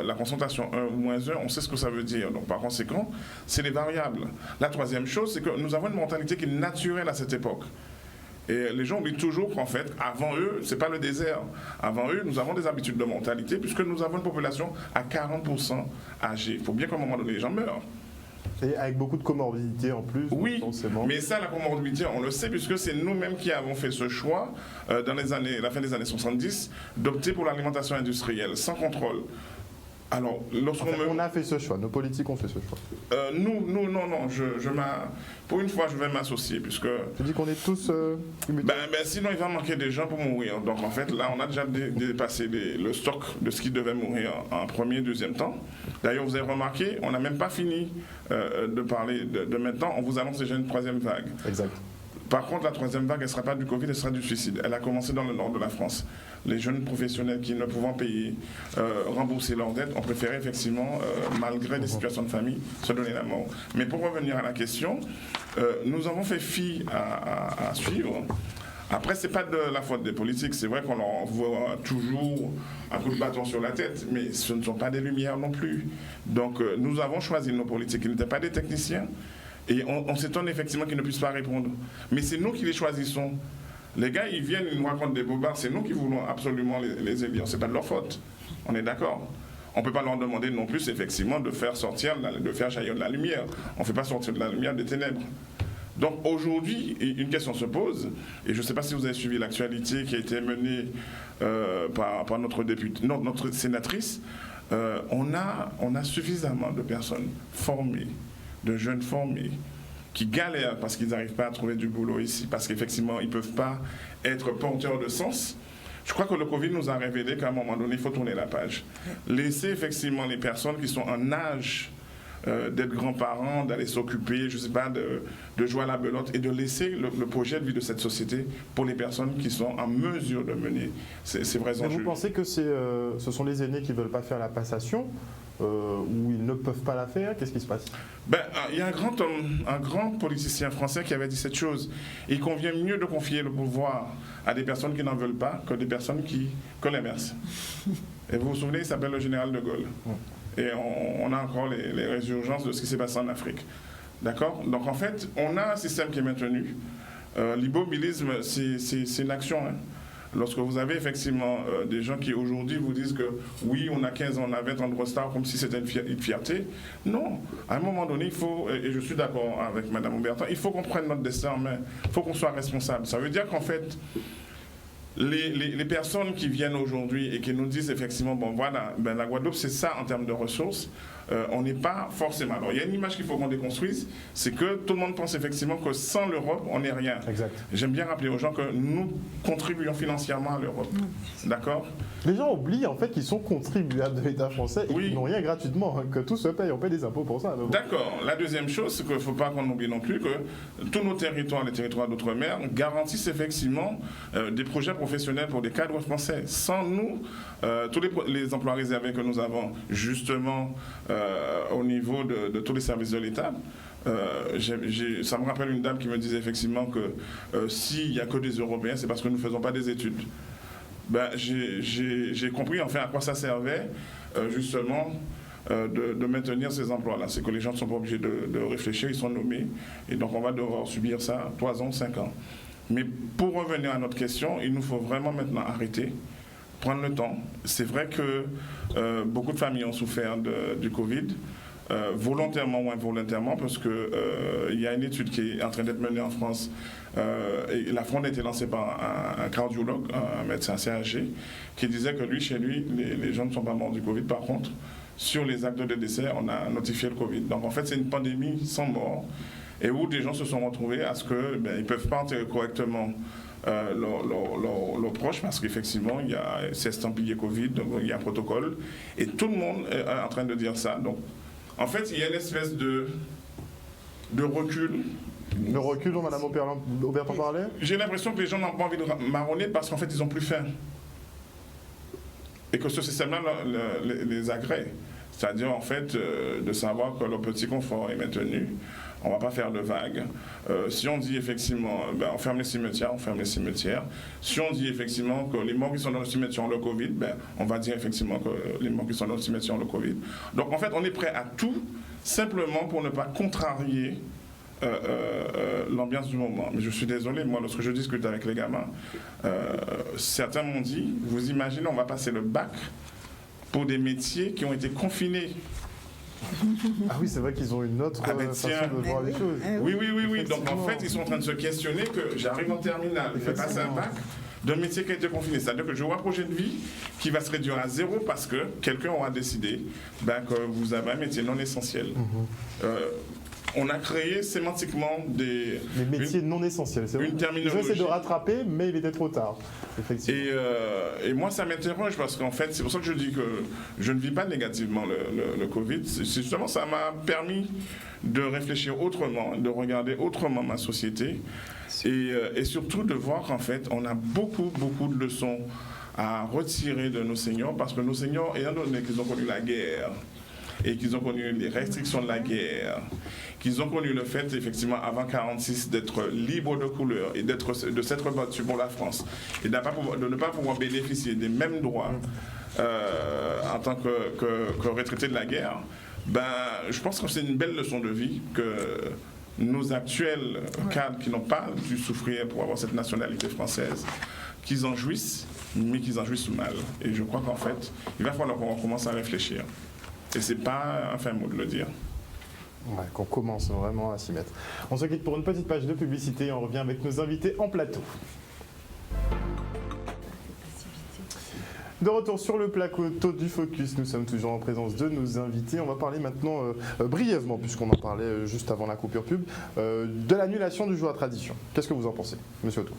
la concentration 1 ou moins 1, on sait ce que ça veut dire. Donc par conséquent, c'est les variables. La troisième chose, c'est que nous avons une mentalité qui est naturelle à cette époque. Et les gens oublient toujours qu'en fait, avant eux, c'est pas le désert. Avant eux, nous avons des habitudes de mentalité, puisque nous avons une population à 40% âgée. Il faut bien qu'à un moment donné, les gens meurent. Et avec beaucoup de comorbidités en plus. Oui, forcément. mais ça, la comorbidité, on le sait, puisque c'est nous-mêmes qui avons fait ce choix, dans la fin des années 70, d'opter pour l'alimentation industrielle, sans contrôle. Alors, on a fait ce choix, nos politiques ont fait ce choix. Non, pour une fois, je vais m'associer, puisque... Tu dis qu'on est tous... sinon, il va manquer des gens pour mourir. Donc, en fait, là, on a déjà dépassé le stock de ce qui devait mourir en premier, deuxième temps. D'ailleurs, vous avez remarqué, on n'a même pas fini de parler de maintenant. On vous annonce déjà une troisième vague. Exact. Par contre, la troisième vague, elle ne sera pas du Covid, elle sera du suicide. Elle a commencé dans le nord de la France. Les jeunes professionnels qui ne pouvant payer, rembourser leurs dettes, ont préféré effectivement, malgré des situations de famille, se donner la mort. Mais pour revenir à la question, nous avons fait fi à suivre. Après, ce n'est pas de la faute des politiques. C'est vrai qu'on leur envoie toujours un coup de bâton sur la tête, mais ce ne sont pas des lumières non plus. Donc, nous avons choisi nos politiques qui n'étaient pas des techniciens. Et on s'étonne effectivement qu'ils ne puissent pas répondre. Mais c'est nous qui les choisissons. Les gars, ils viennent, ils nous racontent des bobards. C'est nous qui voulons absolument les élire. Ce n'est pas de leur faute. On est d'accord. On ne peut pas leur demander non plus, effectivement, de faire jaillir de la lumière. On ne fait pas sortir de la lumière des ténèbres. Donc aujourd'hui, une question se pose, et je ne sais pas si vous avez suivi l'actualité qui a été menée par notre sénatrice. On a suffisamment de personnes formées, de jeunes formés qui galèrent parce qu'ils n'arrivent pas à trouver du boulot ici, parce qu'effectivement ils ne peuvent pas être porteurs de sens. Je crois que le Covid nous a révélé qu'à un moment donné, il faut tourner la page. Laisser effectivement les personnes qui sont en âge d'être grands-parents, d'aller s'occuper, je ne sais pas, de jouer à la belote et de laisser le projet de vie de cette société pour les personnes qui sont en mesure de mener ces vrais enjeux. Vous pensez que ce sont les aînés qui ne veulent pas faire la passation ou ils ne peuvent pas la faire? Qu'est-ce qui se passe? Il y a un grand politicien français qui avait dit cette chose. Il convient mieux de confier le pouvoir à des personnes qui n'en veulent pas que des personnes qui l'inversent. Et vous vous souvenez, il s'appelle le général de Gaulle. Et on a encore les résurgences de ce qui s'est passé en Afrique. D'accord? Donc en fait, on a un système qui est maintenu. L'immobilisme, c'est une action. Hein. Lorsque vous avez effectivement des gens qui aujourd'hui vous disent que oui, on a 15 ans, on a 20 ans de retard, comme si c'était une fierté. Non, à un moment donné, il faut, et je suis d'accord avec Mme Aubertin, il faut qu'on prenne notre destin en main, il faut qu'on soit responsable. Ça veut dire qu'en fait, les personnes qui viennent aujourd'hui et qui nous disent effectivement, bon voilà, la Guadeloupe c'est ça en termes de ressources, on n'est pas forcément. Alors il y a une image qu'il faut qu'on déconstruise, c'est que tout le monde pense effectivement que sans l'Europe, on n'est rien. Exact. J'aime bien rappeler aux gens que nous contribuons financièrement à l'Europe. D'accord? Les gens oublient en fait qu'ils sont contribuables de l'État français et qu'ils n'ont rien gratuitement, hein, que tout se paye, on paye des impôts pour ça. D'accord. La deuxième chose, c'est qu'il ne faut pas qu'on oublie non plus que tous nos territoires, les territoires d'outre-mer, garantissent effectivement des projets professionnels pour des cadres français. Sans nous, tous les emplois réservés que nous avons justement au niveau de tous les services de l'État, ça me rappelle une dame qui me disait effectivement que s'il n'y a que des Européens, c'est parce que nous ne faisons pas des études. J'ai compris enfin à quoi ça servait justement de maintenir ces emplois-là. C'est que les gens ne sont pas obligés de réfléchir, ils sont nommés et donc on va devoir subir ça 3 ans, 5 ans. Mais pour revenir à notre question, il nous faut vraiment maintenant arrêter, prendre le temps. C'est vrai que beaucoup de familles ont souffert du Covid, volontairement ou involontairement, parce qu'il y a une étude qui est en train d'être menée en France. Et la fronde a été lancée par un cardiologue, un médecin assez âgé, qui disait que chez lui, les gens ne sont pas morts du Covid. Par contre, sur les actes de décès, on a notifié le Covid. Donc en fait, c'est une pandémie sans mort, et où des gens se sont retrouvés à ce qu'ils ne peuvent pas enterrer correctement leurs proches, parce qu'effectivement, c'est estampillé Covid, donc il y a un protocole, et tout le monde est en train de dire ça. Donc, en fait, il y a une espèce de recul. Le recul dont Mme Aubertin parlait? J'ai l'impression que les gens n'ont pas envie de marronner parce qu'en fait, ils n'ont plus faim. Et que ce système-là les agrée. C'est-à-dire, en fait, de savoir que leur petit confort est maintenu. On ne va pas faire de vagues. Si on dit effectivement, on ferme les cimetières, on ferme les cimetières. Si on dit effectivement que les morts qui sont dans le cimetière ont le Covid, on va dire effectivement que les morts qui sont dans le cimetière ont le Covid. Donc en fait, on est prêt à tout, simplement pour ne pas contrarier l'ambiance du moment. Mais je suis désolé, moi, lorsque je discute avec les gamins, certains m'ont dit, vous imaginez, on va passer le bac pour des métiers qui ont été confinés. Ah oui, c'est vrai qu'ils ont une autre façon de voir les choses. Oui. Donc en fait, ils sont en train de se questionner que j'arrive en terminale, je vais passer un bac d'un métier qui a été confiné. C'est-à-dire que je vois un projet de vie qui va se réduire à 0 parce que quelqu'un aura décidé que vous avez un métier non essentiel. On a créé sémantiquement les métiers non essentiels. C'est une terminologie. Ils essaient de rattraper, mais il était trop tard. Effectivement. Et moi, ça m'interroge parce qu'en fait, c'est pour ça que je dis que je ne vis pas négativement le Covid. Justement, ça m'a permis de réfléchir autrement, de regarder autrement ma société et surtout de voir qu'en fait, on a beaucoup de leçons à retirer de nos seniors parce que nos seniors, ayant donné qu'ils ont connu la guerre, et qu'ils ont connu les restrictions de la guerre, qu'ils ont connu le fait, effectivement, avant 1946, d'être libres de couleur et de s'être battus pour la France et de ne pas pouvoir bénéficier des mêmes droits en tant que retraités de la guerre, je pense que c'est une belle leçon de vie que nos actuels cadres qui n'ont pas dû souffrir pour avoir cette nationalité française, qu'ils en jouissent, mais qu'ils en jouissent mal. Et je crois qu'en fait, il va falloir qu'on commence à réfléchir. Et c'est pas un fin mot de le dire. Ouais, qu'on commence vraiment à s'y mettre. On se quitte pour une petite page de publicité et on revient avec nos invités en plateau. De retour sur le plateau du Focus, nous sommes toujours en présence de nos invités. On va parler maintenant brièvement, puisqu'on en parlait juste avant la coupure pub, de l'annulation du jour à tradition. Qu'est-ce que vous en pensez, Monsieur Autou?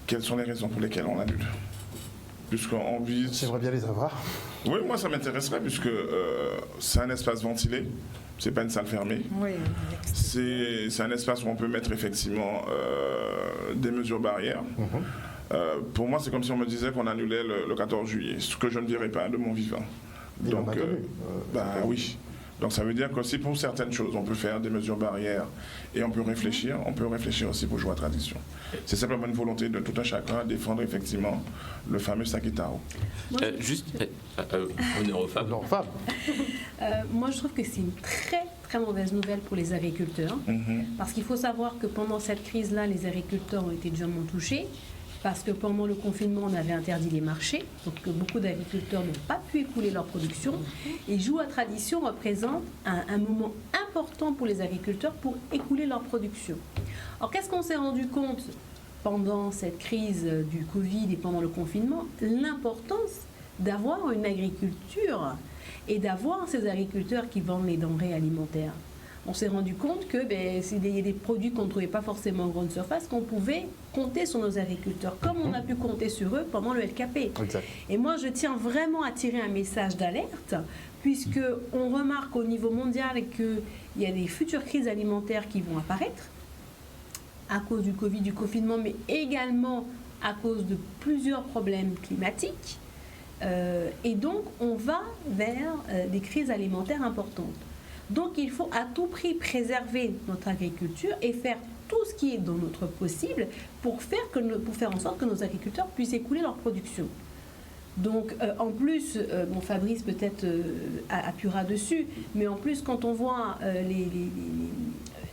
quelles sont les raisons pour lesquelles on annule. Puisqu'on vise... J'aimerais bien les avoir. Oui, moi ça m'intéresserait puisque c'est un espace ventilé, c'est pas une salle fermée. Oui, C'est un espace où on peut mettre effectivement des mesures barrières. Pour moi, c'est comme si on me disait qu'on annulait le 14 juillet, ce que je ne dirais pas de mon vivant. Il en a tenu. Oui. Donc ça veut dire qu'aussi pour certaines choses, on peut faire des mesures barrières et on peut réfléchir aussi pour jouer à tradition. C'est simplement une volonté de tout un chacun à défendre effectivement le fameux Sakitao. Honneur aux femmes. Moi, je trouve que c'est une très, très mauvaise nouvelle pour les agriculteurs. Parce qu'il faut savoir que pendant cette crise-là, les agriculteurs ont été durement touchés. Parce que pendant le confinement, on avait interdit les marchés, donc beaucoup d'agriculteurs n'ont pas pu écouler leur production. Et Joue à Tradition représente un moment important pour les agriculteurs pour écouler leur production. Alors qu'est-ce qu'on s'est rendu compte pendant cette crise du Covid et pendant le confinement? L'importance d'avoir une agriculture et d'avoir ces agriculteurs qui vendent les denrées alimentaires. On s'est rendu compte que s'il y a des produits qu'on ne trouvait pas forcément en grande surface, qu'on pouvait compter sur nos agriculteurs, comme on a pu compter sur eux pendant le LKP. Exact. Et moi, je tiens vraiment à tirer un message d'alerte, puisqu'on remarque au niveau mondial qu'il y a des futures crises alimentaires qui vont apparaître, à cause du Covid, du confinement, mais également à cause de plusieurs problèmes climatiques. Et donc, on va vers des crises alimentaires importantes. Donc il faut à tout prix préserver notre agriculture et faire tout ce qui est dans notre possible pour faire en sorte que nos agriculteurs puissent écouler leur production. Donc en plus, Fabrice peut-être appuiera dessus, mais en plus quand on voit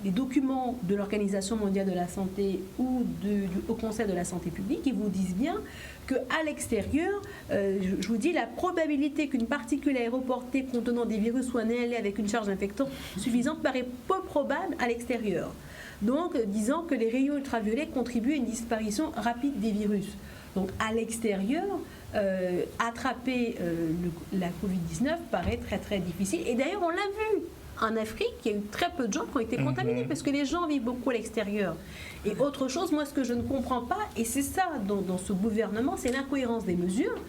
les documents de l'Organisation mondiale de la santé ou du Haut Conseil de la santé publique, ils vous disent bien qu'à l'extérieur, je vous dis, la probabilité qu'une particule aéroportée contenant des virus soit inhalée avec une charge infectante suffisante paraît peu probable à l'extérieur. Donc, disant que les rayons ultraviolets contribuent à une disparition rapide des virus. Donc, à l'extérieur, attraper la Covid-19 paraît très très difficile. Et d'ailleurs, on l'a vu. En Afrique, il y a eu très peu de gens qui ont été contaminés parce que les gens vivent beaucoup à l'extérieur. Et autre chose, moi, ce que je ne comprends pas, et c'est ça dans ce gouvernement, c'est l'incohérence des mesures.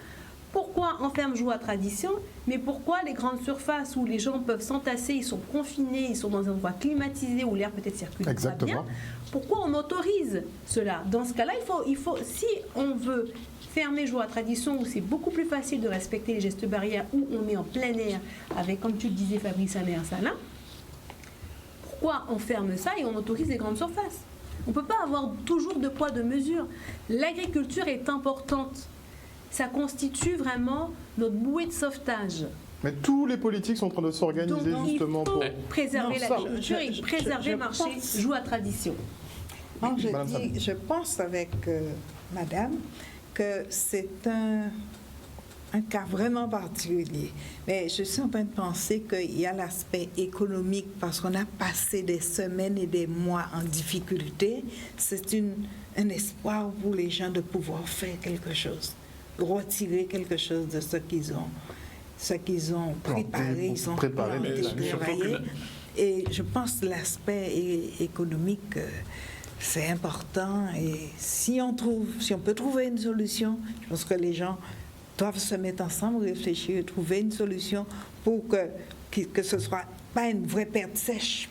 Pourquoi on ferme Joue à Tradition, mais pourquoi les grandes surfaces où les gens peuvent s'entasser, ils sont confinés, ils sont dans un endroit climatisé où l'air peut-être circule pas bien, pourquoi on autorise cela? Dans ce cas-là, il faut, si on veut fermer Joue à Tradition, où c'est beaucoup plus facile de respecter les gestes barrières, où on est en plein air, avec, comme tu le disais Fabrice, un air salin, pourquoi on ferme ça et on autorise les grandes surfaces? On ne peut pas avoir toujours deux poids, deux mesures. L'agriculture est importante. Ça constitue vraiment notre bouée de sauvetage. Mais tous les politiques sont en train de s'organiser justement pour préserver l'agriculture et préserver le marché Joue à Tradition. Non, je pense avec Madame que c'est un cas vraiment particulier. Mais je suis en train de penser qu'il y a l'aspect économique parce qu'on a passé des semaines et des mois en difficulté. C'est un espoir pour les gens de pouvoir faire quelque chose, retirer quelque chose de ce qu'ils ont préparé, ils ont travaillé. Et je pense que l'aspect économique, c'est important. Et si on peut trouver une solution, je pense que les gens doivent se mettre ensemble, réfléchir, trouver une solution pour que ce ne soit pas une vraie perte sèche.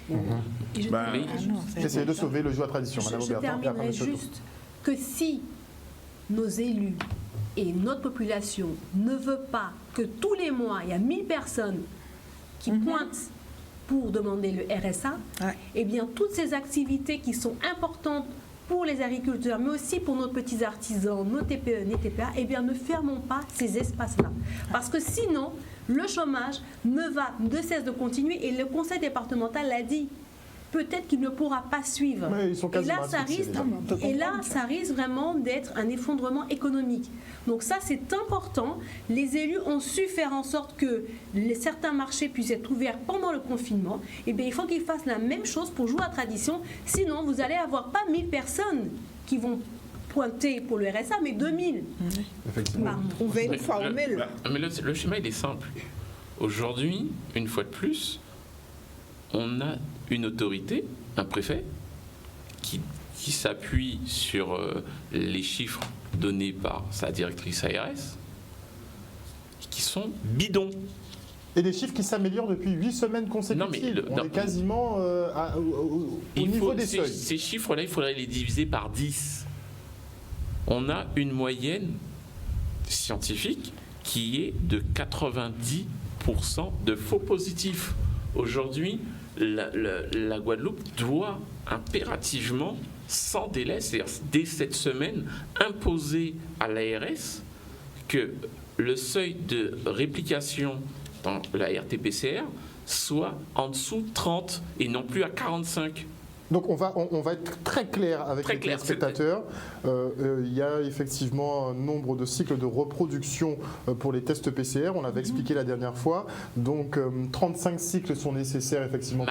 Essayez de sauver le Joue à Tradition. Je terminerai juste que si nos élus et notre population ne veut pas que tous les mois, il y a 1000 personnes qui pointent pour demander le RSA, eh bien, toutes ces activités qui sont importantes pour les agriculteurs, mais aussi pour nos petits artisans, nos TPE, nos TPA, eh bien, ne fermons pas ces espaces-là. Parce que sinon, le chômage ne cesse de continuer et le conseil départemental l'a dit. Peut-être qu'il ne pourra pas suivre. Et là, ça risque vraiment d'être un effondrement économique. Donc ça, c'est important. Les élus ont su faire en sorte que certains marchés puissent être ouverts pendant le confinement. Et bien, il faut qu'ils fassent la même chose pour Joue à Tradition. Sinon, vous allez avoir pas 1000 personnes qui vont pointer pour le RSA, mais 2000. Effectivement. Trouver une formule. Mais le schéma, il est simple. Aujourd'hui, une fois de plus, on a une autorité, un préfet, qui qui s'appuie sur les chiffres donnés par sa directrice ARS, qui sont bidons. Et des chiffres qui s'améliorent depuis 8 semaines consécutives. On est quasiment au niveau des seuils. Ces chiffres-là, il faudrait les diviser par 10. On a une moyenne scientifique qui est de 90% de faux positifs. Aujourd'hui, la Guadeloupe doit impérativement, sans délai, c'est-à-dire dès cette semaine, imposer à l'ARS que le seuil de réplication dans la RT-PCR soit en dessous de 30 et non plus à 45. Donc on va être très clair avec les téléspectateurs. Il y a effectivement un nombre de cycles de reproduction pour les tests PCR. On l'avait expliqué la dernière fois. Donc 35 cycles sont nécessaires effectivement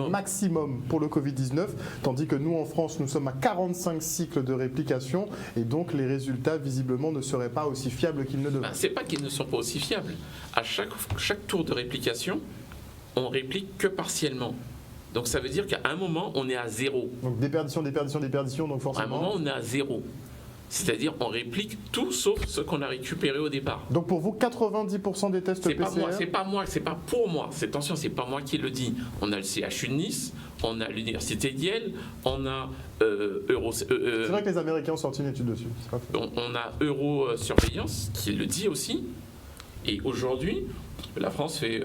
maximum pour le Covid-19, tandis que nous en France nous sommes à 45 cycles de réplication et donc les résultats visiblement ne seraient pas aussi fiables qu'ils ne devraient. C'est pas qu'ils ne sont pas aussi fiables. À chaque tour de réplication, on réplique que partiellement. Donc ça veut dire qu'à un moment, on est à 0. Donc déperdition, donc forcément... À un moment, on est à 0. C'est-à-dire on réplique tout sauf ce qu'on a récupéré au départ. Donc pour vous, 90% des tests PCR... C'est pas pour moi. Attention, c'est pas moi qui le dis. On a le CHU de Nice, on a l'Université de Yale, on a c'est vrai que les Américains ont sorti une étude dessus. On a Eurosurveillance qui le dit aussi. Et aujourd'hui, la France fait...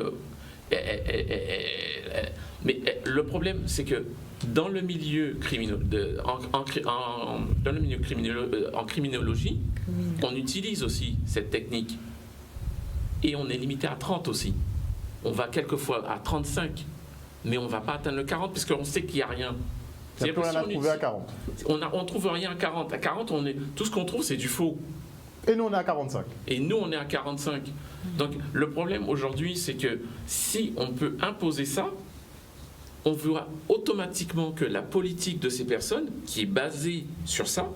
Mais le problème, c'est que dans le milieu en criminologie, on utilise aussi cette technique. Et on est limité à 30 aussi. On va quelquefois à 35, mais on ne va pas atteindre le 40 parce qu'on sait qu'il n'y a rien. Il n'y a plus rien à trouver à 40. On ne trouve rien à 40. À 40, tout ce qu'on trouve, c'est du faux. Et nous, on est à 45. Et nous, on est à 45. Donc, le problème aujourd'hui, c'est que si on peut imposer ça, on verra automatiquement que la politique de ces personnes, qui est basée sur ça,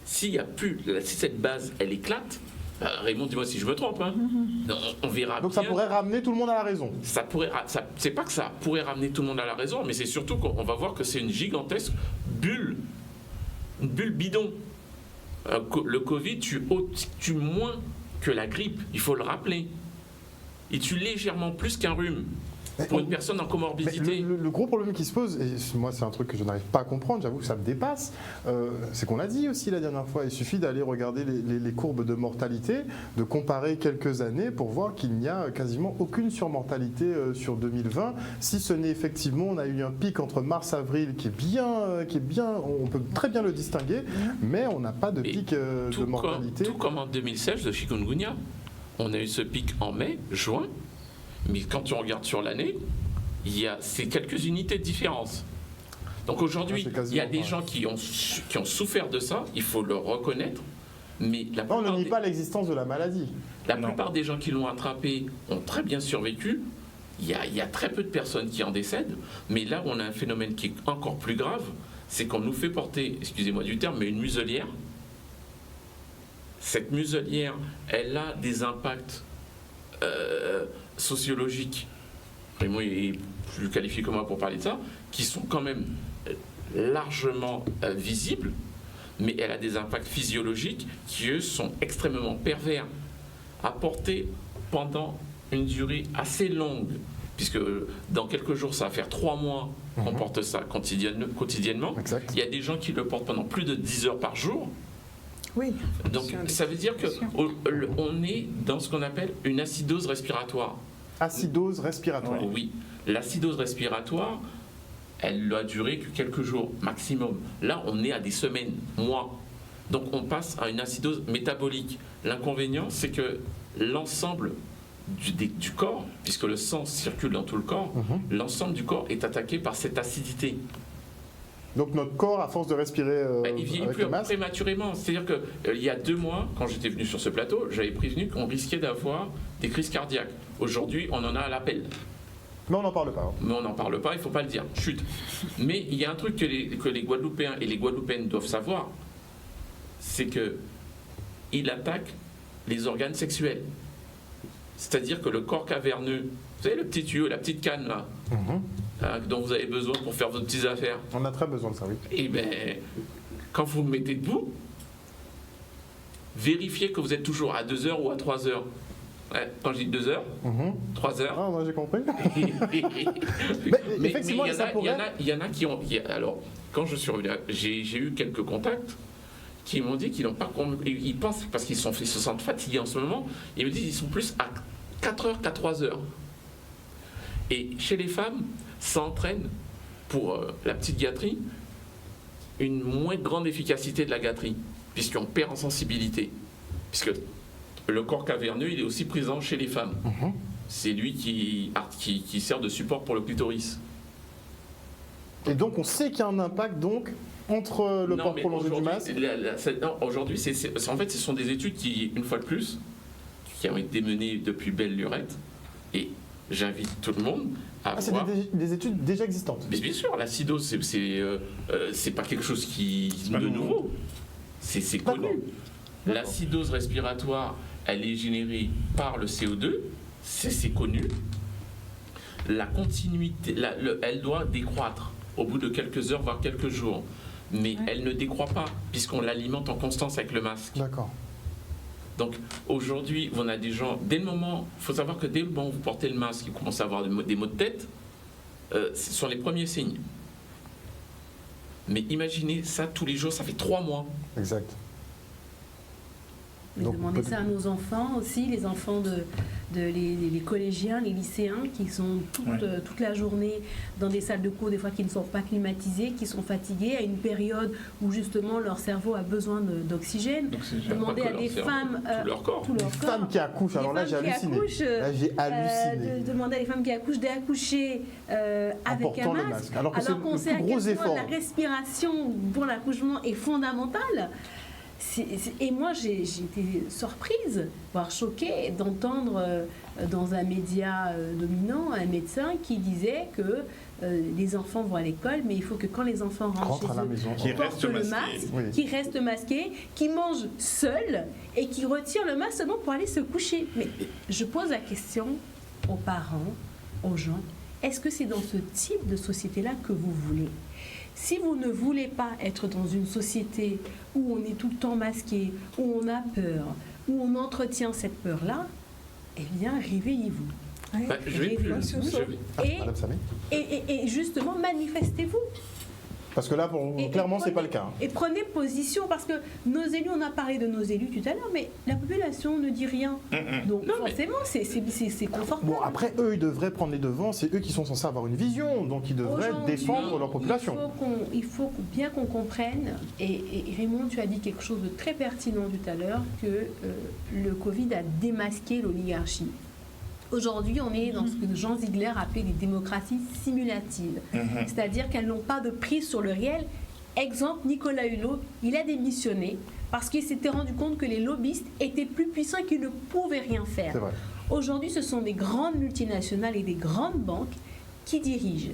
si cette base, elle éclate, Raymond, dis-moi si je me trompe, hein, on verra. Donc ça pourrait ramener tout le monde à la raison. C'est pas que ça pourrait ramener tout le monde à la raison, mais c'est surtout qu'on va voir que c'est une gigantesque bulle, une bulle bidon. Le Covid tue moins que la grippe, il faut le rappeler. Il tue légèrement plus qu'un rhume. Pour une personne en comorbidité. Le gros problème qui se pose, et moi c'est un truc que je n'arrive pas à comprendre, j'avoue que ça me dépasse, c'est qu'on l'a dit aussi la dernière fois, il suffit d'aller regarder les courbes de mortalité, de comparer quelques années pour voir qu'il n'y a quasiment aucune surmortalité sur 2020, si ce n'est effectivement, on a eu un pic entre mars-avril qui est bien, on peut très bien le distinguer, mais on n'a pas de pic de mortalité. Tout comme en 2016 de chikungunya, on a eu ce pic en mai, juin, mais quand tu regardes sur l'année, c'est quelques unités de différence. Donc aujourd'hui, il y a des gens qui ont souffert de ça, il faut le reconnaître. Mais on ne nie pas l'existence de la maladie. La plupart des gens qui l'ont attrapé ont très bien survécu. Il y a très peu de personnes qui en décèdent. Mais là où on a un phénomène qui est encore plus grave, c'est qu'on nous fait porter, excusez-moi du terme, mais une muselière. Cette muselière, elle a des impacts sociologiques, Raymond est plus qualifié que moi pour parler de ça, qui sont quand même largement visibles, mais elle a des impacts physiologiques qui, eux, sont extrêmement pervers, à porter pendant une durée assez longue, puisque dans quelques jours, ça va faire 3 mois qu'on porte ça quotidiennement. Exact. Il y a des gens qui le portent pendant plus de 10 heures par jour. Oui. Donc ça veut dire qu'on est dans ce qu'on appelle une acidose respiratoire. Acidose respiratoire. Oui, l'acidose respiratoire, elle doit durer que quelques jours maximum. Là, on est à des semaines, mois. Donc on passe à une acidose métabolique. L'inconvénient, c'est que l'ensemble du corps, puisque le sang circule dans tout le corps, l'ensemble du corps est attaqué par cette acidité. Donc notre corps, à force de respirer il vieillit plus prématurément. C'est-à-dire qu'il y a 2 mois, quand j'étais venu sur ce plateau, j'avais prévenu qu'on risquait d'avoir des crises cardiaques. Aujourd'hui, on en a à l'appel. Mais on n'en parle pas. Mais on n'en parle pas, il ne faut pas le dire. Chut. Mais il y a un truc que les Guadeloupéens et les Guadeloupéennes doivent savoir, c'est qu'il attaque les organes sexuels. C'est-à-dire que le corps caverneux, vous savez le petit tuyau, la petite canne là, dont vous avez besoin pour faire vos petites affaires. On a très besoin de ça, oui. Et bien, quand vous vous mettez debout, vérifiez que vous êtes toujours à 2 heures ou à 3 heures. Ouais, quand je dis 2 heures, 3 heures. Ah, moi j'ai compris. mais effectivement, il ça pourrait... y en a qui ont. Alors, quand je suis revenu, j'ai eu quelques contacts qui m'ont dit qu'ils n'ont pas. Ils pensent, parce qu'ils se sentent fatigués en ce moment, ils me disent qu'ils sont plus à 4 heures qu'à 3 heures. Et chez les femmes, ça entraîne, pour la petite gâterie, une moins grande efficacité de la gâterie, puisqu'on perd en sensibilité. Puisque le corps caverneux, il est aussi présent chez les femmes. C'est lui qui sert de support pour le clitoris. Et donc on sait qu'il y a un impact donc entre le port prolongé du masque. Aujourd'hui, en fait, ce sont des études qui, une fois de plus, qui ont été menées depuis belle lurette. Et j'invite tout le monde à voir. C'est des études déjà existantes. Mais bien sûr, l'acidose, c'est pas quelque chose de nouveau. C'est connu. L'acidose respiratoire, elle est générée par le CO2, c'est connu. La continuité, elle doit décroître au bout de quelques heures, voire quelques jours. Mais elle ne décroît pas, puisqu'on l'alimente en constance avec le masque. D'accord. Donc aujourd'hui, on a des gens, dès le moment, il faut savoir que dès le moment où vous portez le masque, vous commencez à avoir des maux de tête, ce sont les premiers signes. Mais imaginez ça tous les jours, ça fait 3 mois. Exact. Donc, demandez ça à nos enfants aussi, les enfants les collégiens, les lycéens qui sont toute la journée dans des salles de cours, des fois qui ne sont pas climatisées, qui sont fatigués à une période où justement leur cerveau a besoin d'oxygène. Demandez à des femmes, tout leur corps. Une femme qui accouche, alors là j'ai halluciné. Demandez à des femmes qui accouchent d'accoucher avec un masque, alors qu'on sait à quel point la respiration pour l'accouchement est fondamentale. Et moi, j'ai été surprise, voire choquée, d'entendre dans un média dominant un médecin qui disait que les enfants vont à l'école, mais il faut que quand les enfants rentrent chez eux, qu'ils portent le masque, qu'ils restent masqués, qu'ils mangent seuls et qu'ils retirent le masque seulement pour aller se coucher. Mais je pose la question aux parents, aux gens, est-ce que c'est dans ce type de société-là que vous voulez ? Si vous ne voulez pas être dans une société où on est tout le temps masqué, où on a peur, où on entretient cette peur-là, eh bien, réveillez-vous. Et justement, manifestez-vous. Parce que là, clairement, c'est pas le cas. Et prenez position, parce que nos élus, on a parlé de nos élus tout à l'heure, mais la population ne dit rien. Donc forcément, c'est confortable. Bon, après, eux, ils devraient prendre les devants, c'est eux qui sont censés avoir une vision, donc ils devraient défendre leur population. Il faut bien qu'on comprenne, et Raymond, tu as dit quelque chose de très pertinent tout à l'heure, que le Covid a démasqué l'oligarchie. Aujourd'hui, on est dans ce que Jean Ziegler appelait des démocraties simulatives. C'est-à-dire qu'elles n'ont pas de prise sur le réel. Exemple, Nicolas Hulot, il a démissionné parce qu'il s'était rendu compte que les lobbyistes étaient plus puissants et qu'ils ne pouvaient rien faire. Aujourd'hui, ce sont des grandes multinationales et des grandes banques qui dirigent.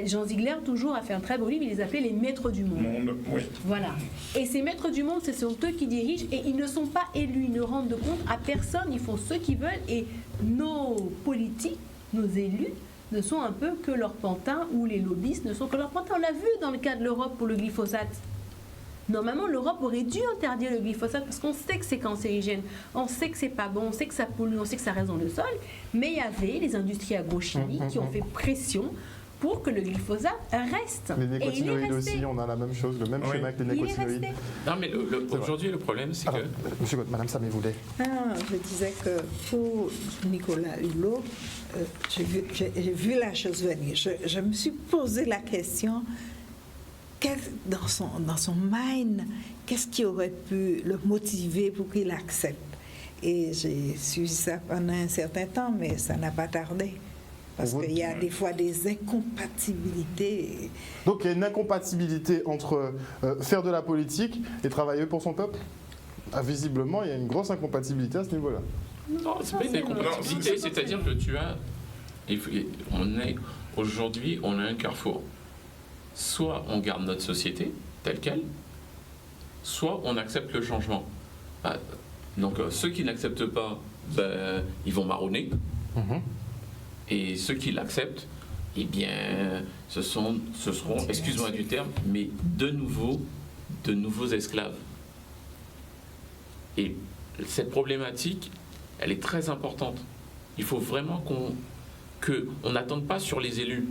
Jean Ziegler, toujours, a fait un très beau livre, il les appelait les maîtres du monde. Voilà. Et ces maîtres du monde, ce sont eux qui dirigent et ils ne sont pas élus, ils ne rendent compte à personne, ils font ce qu'ils veulent et nos politiques, nos élus, ne sont un peu que leur pantin ou les lobbyistes ne sont que leur pantin. On l'a vu dans le cas de l'Europe pour le glyphosate. Normalement, l'Europe aurait dû interdire le glyphosate parce qu'on sait que c'est cancérigène, on sait que c'est pas bon, on sait que ça pollue, on sait que ça reste dans le sol. Mais il y avait les industries agrochimiques qui ont fait pression pour que le glyphosate reste. Les nécotinoïdes aussi, on a la même chose, le même schéma avec les nécotinoïdes. Non, mais aujourd'hui, le problème, c'est que... Monsieur Gauthier, Madame Samé voulait. Je disais que pour Nicolas Hulot, j'ai vu la chose venir. Je me suis posé la question, dans son mind, qu'est-ce qui aurait pu le motiver pour qu'il accepte? Et j'ai suivi ça pendant un certain temps, mais ça n'a pas tardé. Parce qu'il y a des fois des incompatibilités. Donc il y a une incompatibilité entre faire de la politique et travailler pour son peuple. Visiblement, il y a une grosse incompatibilité à ce niveau-là. Non, c'est pas une incompatibilité, c'est-à-dire que aujourd'hui, on a un carrefour. Soit on garde notre société telle qu'elle, soit on accepte le changement. Donc ceux qui n'acceptent pas, ils vont marronner. Et ceux qui l'acceptent, eh bien, ce seront, excuse-moi du terme, mais de nouveaux esclaves. Et cette problématique, elle est très importante. Il faut vraiment qu'on n'attende pas sur les élus.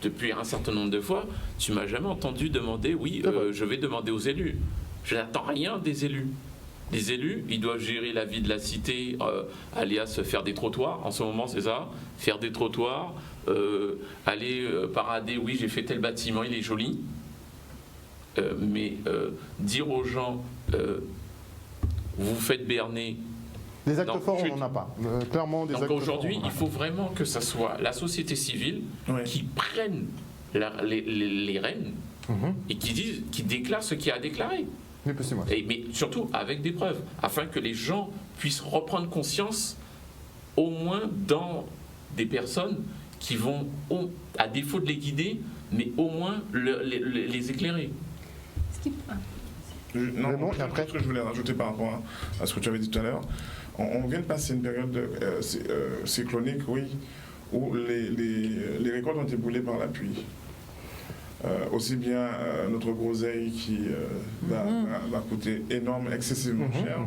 Depuis un certain nombre de fois, tu m'as jamais entendu demander, je vais demander aux élus. Je n'attends rien des élus. Les élus, ils doivent gérer la vie de la cité, alias faire des trottoirs. En ce moment, c'est ça, faire des trottoirs, aller parader, oui, j'ai fait tel bâtiment, il est joli. Mais dire aux gens, vous faites berner. Des actes forts, on n'en a pas. Clairement, des actes forts. Donc aujourd'hui, il faut vraiment que ça soit la société civile qui prenne les rênes et qui déclare ce qu'il y a à déclarer. Mais surtout avec des preuves, afin que les gens puissent reprendre conscience, au moins dans des personnes qui vont, à défaut de les guider, mais au moins les éclairer. Non, après, ce que je voulais rajouter par rapport à ce que tu avais dit tout à l'heure, on vient de passer une période cyclonique, oui, où les récoltes ont été brûlées par la pluie. Aussi bien notre groseille qui va coûter excessivement cher,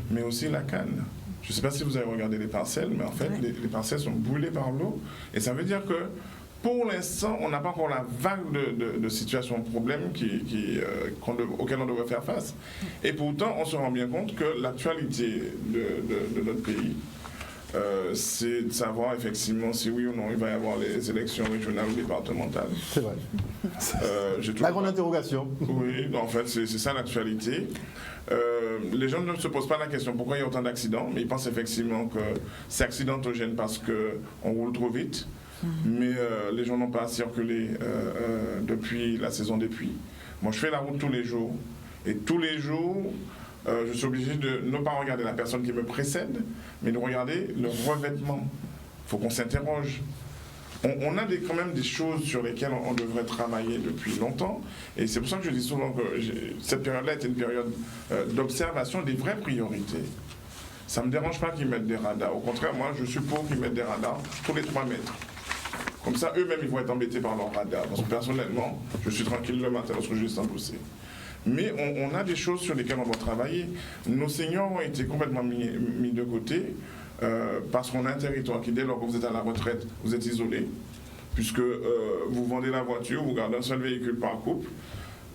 mais aussi la canne. Je ne sais pas si vous avez regardé les parcelles, mais en fait, les parcelles sont brûlées par l'eau. Et ça veut dire que, pour l'instant, on n'a pas encore la vague de situations, de problèmes auxquels on devrait faire face. Et pourtant, on se rend bien compte que l'actualité de notre pays, c'est de savoir effectivement si oui ou non il va y avoir les élections régionales ou départementales. C'est vrai. La grande interrogation. Oui, en fait, c'est ça l'actualité. Les gens ne se posent pas la question pourquoi il y a autant d'accidents, mais ils pensent effectivement que c'est accidentogène parce qu'on roule trop vite. Mais les gens n'ont pas circulé depuis la saison des pluies. Moi, je fais la route tous les jours. Et tous les jours, je suis obligé de ne pas regarder la personne qui me précède, mais de regarder le revêtement. Il faut qu'on s'interroge. On a quand même des choses sur lesquelles on devrait travailler depuis longtemps. Et c'est pour ça que je dis souvent que cette période-là est une période d'observation des vraies priorités. Ça ne me dérange pas qu'ils mettent des radars. Au contraire, moi, je suis pour qu'ils mettent des radars tous les 3 mètres. Comme ça, eux-mêmes, ils vont être embêtés par leurs radars. Parce que personnellement, je suis tranquille le matin lorsque je descends bosser. Mais on a des choses sur lesquelles on doit travailler. Nos seniors ont été complètement mis de côté parce qu'on a un territoire qui, dès lors que vous êtes à la retraite, vous êtes isolé. Puisque vous vendez la voiture, vous gardez un seul véhicule par couple.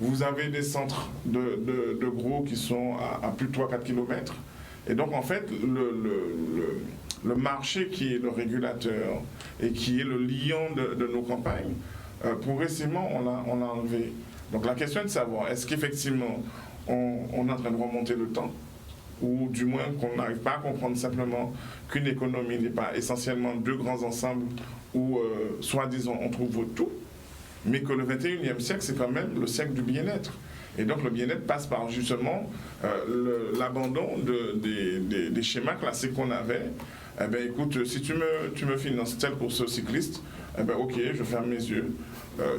Vous avez des centres de gros qui sont à plus de 3-4 km. Et donc, en fait, le marché qui est le régulateur et qui est le lion de nos campagnes, progressivement, on l'a enlevé. Donc la question est de savoir, est-ce qu'effectivement, on est en train de remonter le temps, ou du moins qu'on n'arrive pas à comprendre simplement qu'une économie n'est pas essentiellement 2 grands ensembles où, soi-disant, on trouve tout, mais que le 21e siècle, c'est quand même le siècle du bien-être. Et donc le bien-être passe par justement l'abandon des schémas classiques qu'on avait. Eh bien, écoute, si tu me finances telle course cycliste, eh bien, ok, je ferme mes yeux.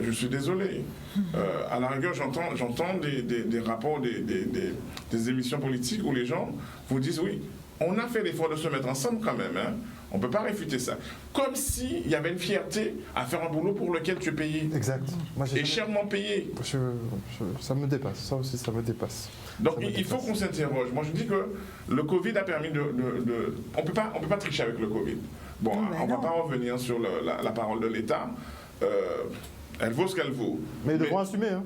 Je suis désolé. À la rigueur, j'entends des rapports, des émissions politiques où les gens vous disent oui, on a fait l'effort de se mettre ensemble quand même. Hein. On ne peut pas réfuter ça. Comme s'il y avait une fierté à faire un boulot pour lequel tu es payé. Exact. Et chèrement payé. Ça me dépasse. Ça aussi, ça me dépasse. Donc il faut qu'on s'interroge. Moi, je dis que le Covid a permis on peut pas tricher avec le Covid. Bon, on ne va pas revenir sur la parole de l'État. Elle vaut ce qu'elle vaut. Mais ils devront assumer, hein.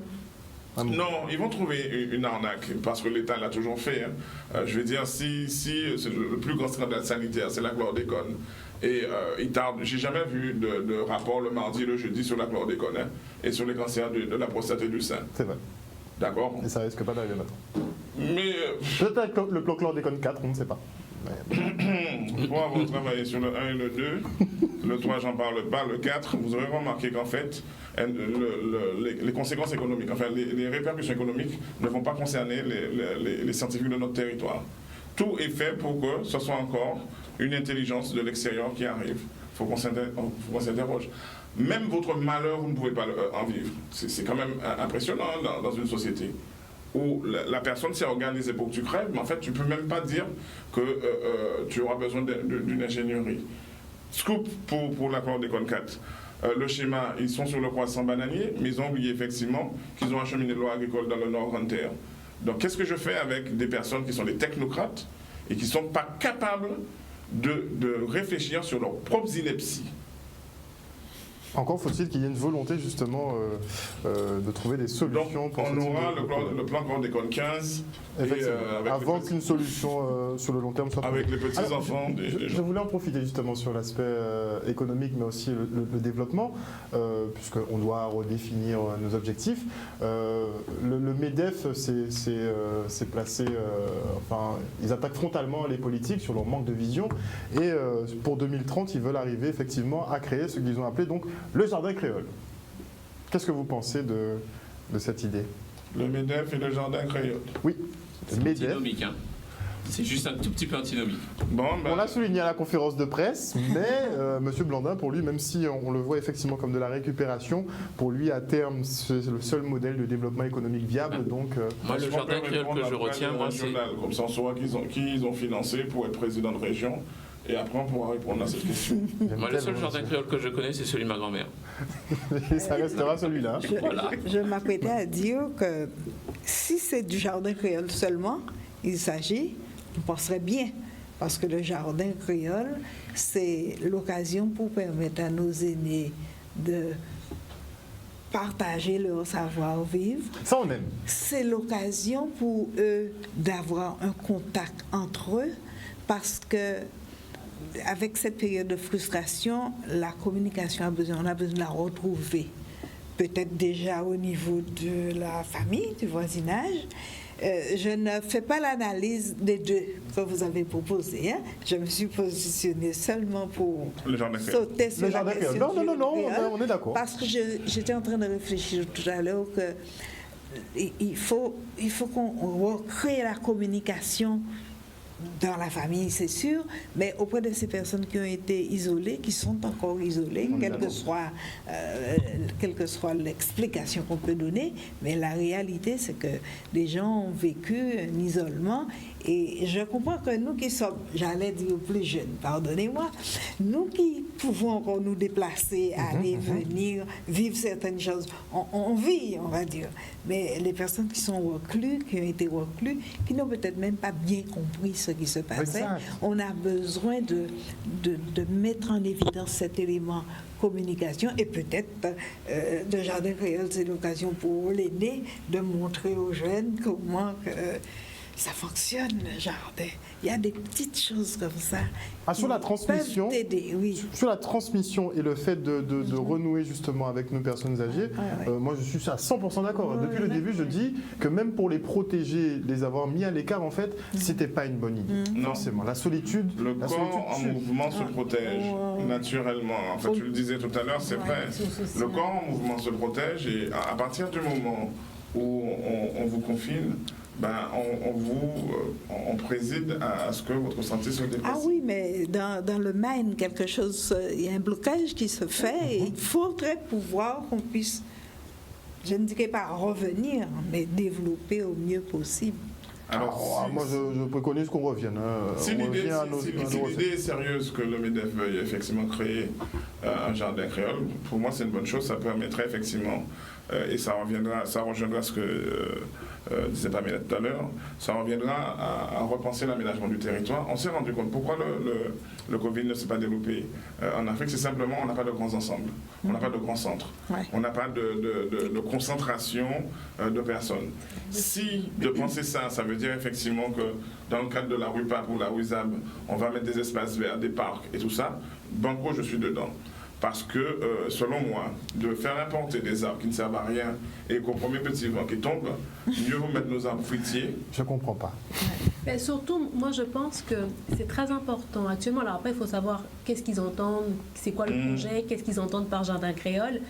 Non, ils vont trouver une arnaque, parce que l'État l'a toujours fait. Hein. Je veux dire, si c'est le plus grand scandale sanitaire, c'est la chlordécone. Et il tarde, j'ai jamais vu de rapport le mardi et le jeudi sur la chlordécone, hein, et sur les cancers de la prostate et du sein. C'est vrai. D'accord. Et ça risque pas d'arriver maintenant. Mais... peut-être le chlordécone 4, on ne sait pas. Pour avoir travaillé sur le 1 et le 2, le 3 j'en parle pas, le 4, vous aurez remarqué qu'en fait, les conséquences économiques, enfin les répercussions économiques ne vont pas concerner les scientifiques de notre territoire. Tout est fait pour que ce soit encore une intelligence de l'extérieur qui arrive. Il faut qu'on s'interroge. Même votre malheur, vous ne pouvez pas en vivre. C'est quand même impressionnant dans une société où la personne s'est organisée pour que tu crèves, mais en fait, tu ne peux même pas dire que tu auras besoin d'une ingénierie. Scoop pour la chlordécone 4. Le schéma, ils sont sur le croissant bananier, mais ils ont oublié effectivement qu'ils ont acheminé l'eau agricole dans le nord en terre. Donc qu'est-ce que je fais avec des personnes qui sont des technocrates et qui ne sont pas capables de réfléchir sur leurs propres inepties? Encore faut-il qu'il y ait une volonté justement de trouver des solutions. Donc, on aura le plan chlordécone 15 avant qu'une solution sur le long terme soit avec les petits-enfants. Je voulais en profiter justement sur l'aspect économique, mais aussi le développement, puisqu'on doit redéfinir nos objectifs. Le MEDEF s'est placé, enfin, ils attaquent frontalement les politiques sur leur manque de vision, et pour 2030, ils veulent arriver effectivement à créer ce qu'ils ont appelé donc le jardin créole. Qu'est-ce que vous pensez de cette idée? Le MEDEF et le jardin créole. Oui, c'est antinomique, hein. C'est juste un tout petit peu antinomique. Bon, on l'a souligné à la conférence de presse, mais M. Blandin, pour lui, même si on le voit effectivement comme de la récupération, pour lui, à terme, c'est le seul modèle de développement économique viable. Donc, moi, le jardin créole que je retiens, moi, c'est... Comme ça, on saura qui ils ont financé pour être président de région. Et après, on pourra répondre à cette question. Moi, le seul jardin créole que je connais, c'est celui de ma grand-mère. Et ça restera celui-là. Je m'apprêtais à dire que si c'est du jardin créole seulement, il s'agit, on penserait bien. Parce que le jardin créole, c'est l'occasion pour permettre à nos aînés de partager leur savoir-vivre. Ça, on aime. C'est l'occasion pour eux d'avoir un contact entre eux, parce que avec cette période de frustration, la communication on a besoin de la retrouver. Peut-être déjà au niveau de la famille, du voisinage. Je ne fais pas l'analyse des deux que vous avez proposés. Hein. Je me suis positionnée seulement pour sauter sur la question. Non, on est d'accord. Parce que j'étais en train de réfléchir tout à l'heure qu'il faut qu'on recrée la communication dans la famille, c'est sûr, mais auprès de ces personnes qui ont été isolées, qui sont encore isolées, quelle que soit l'explication qu'on peut donner, mais la réalité, c'est que les gens ont vécu un isolement. Et je comprends que nous qui sommes, j'allais dire plus jeunes, pardonnez-moi, nous qui pouvons encore nous déplacer, aller, venir, vivre certaines choses, on vit, on va dire. Mais les personnes qui sont reclus, qui ont été reclus, qui n'ont peut-être même pas bien compris ce qui se passait, on a besoin de mettre en évidence cet élément communication, et peut-être le jardin créole, c'est l'occasion pour l'aîné de montrer aux jeunes comment ça fonctionne, le jardin. Il y a des petites choses comme ça. Sur la transmission, oui. Sur la transmission et le fait de renouer justement avec nos personnes âgées, moi je suis à 100% d'accord. Depuis le début, je dis que même pour les protéger, les avoir mis à l'écart, en fait, c'était pas une bonne idée. Non, forcément. La solitude. Le corps en mouvement se protège naturellement. En fait, tu le disais tout à l'heure, c'est vrai. Le corps en mouvement se protège, et à partir du moment où on vous confine, on préside à ce que votre santé se déplace. Ah oui, mais dans le mind, quelque chose, il y a un blocage qui se fait, et il faudrait pouvoir qu'on puisse, je ne dirais pas revenir, mais développer au mieux possible. Alors, moi, je préconise qu'on revienne. Si l'idée est sérieuse que le MEDEF veuille effectivement créer un jardin créole, pour moi, c'est une bonne chose. Ça permettrait effectivement, et ça rejoindra ce que disait Pamela tout à l'heure, ça reviendra à repenser l'aménagement du territoire. On s'est rendu compte pourquoi le Covid ne s'est pas développé en Afrique. C'est simplement on n'a pas de grands ensembles, on n'a pas de grands centres, on n'a pas de concentration de personnes. Si de penser ça veut dire effectivement que dans le cadre de la rue PAP ou la rue ZAB, on va mettre des espaces verts, des parcs et tout ça, banco, je suis dedans. Parce que, selon moi, de faire importer des arbres qui ne servent à rien et qu'au premier petit vent qui tombe, mieux vaut mettre nos arbres fruitiers. Je ne comprends pas. Mais surtout, moi, je pense que c'est très important. Actuellement, alors après, il faut savoir qu'est-ce qu'ils entendent, c'est quoi le projet, qu'est-ce qu'ils entendent par jardin créole.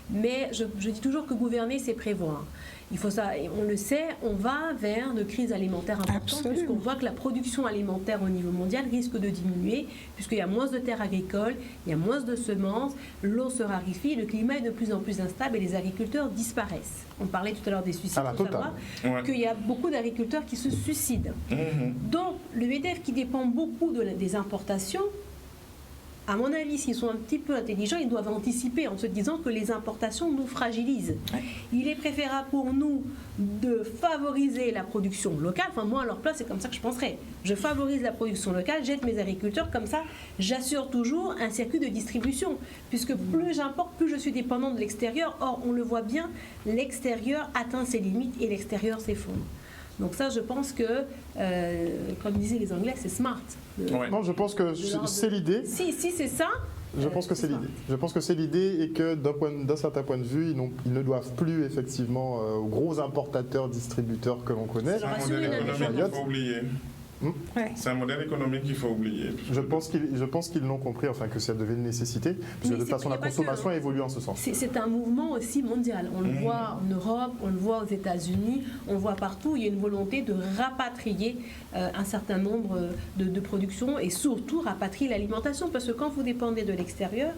Mais je dis toujours que gouverner, c'est prévoir. Il faut ça, et on le sait, on va vers une crise alimentaire importante, puisqu'on voit que la production alimentaire au niveau mondial risque de diminuer, puisqu'il y a moins de terres agricoles, il y a moins de semences, l'eau se raréfie, le climat est de plus en plus instable et les agriculteurs disparaissent. On parlait tout à l'heure des suicides, il faut savoir qu'il y a beaucoup d'agriculteurs qui se suicident. Donc, le MEDEF qui dépend beaucoup des importations, À mon avis, s'ils sont un petit peu intelligents, ils doivent anticiper en se disant que les importations nous fragilisent. Il est préférable pour nous de favoriser la production locale. Enfin, moi, à leur place, c'est comme ça que je penserais. Je favorise la production locale, j'aide mes agriculteurs, comme ça, j'assure toujours un circuit de distribution. Puisque plus j'importe, plus je suis dépendant de l'extérieur. Or, on le voit bien, l'extérieur atteint ses limites et l'extérieur s'effondre. Donc ça, je pense que, comme disaient les Anglais, c'est smart. Non, je pense que c'est l'idée. Si c'est ça. Je pense que c'est l'idée. Je pense que c'est l'idée et que d'un certain point de vue, ils ne doivent plus effectivement aux gros importateurs, distributeurs que l'on connaît. C'est un modèle économique qu'il faut oublier. C'est un modèle économique qu'il faut oublier. Je pense qu'ils l'ont compris, enfin que ça devient une nécessité, puisque de toute façon la consommation évolue en ce sens. C'est un mouvement aussi mondial. On le voit en Europe, on le voit aux États-Unis, on le voit partout. Il y a une volonté de rapatrier un certain nombre de productions et surtout rapatrier l'alimentation, parce que quand vous dépendez de l'extérieur,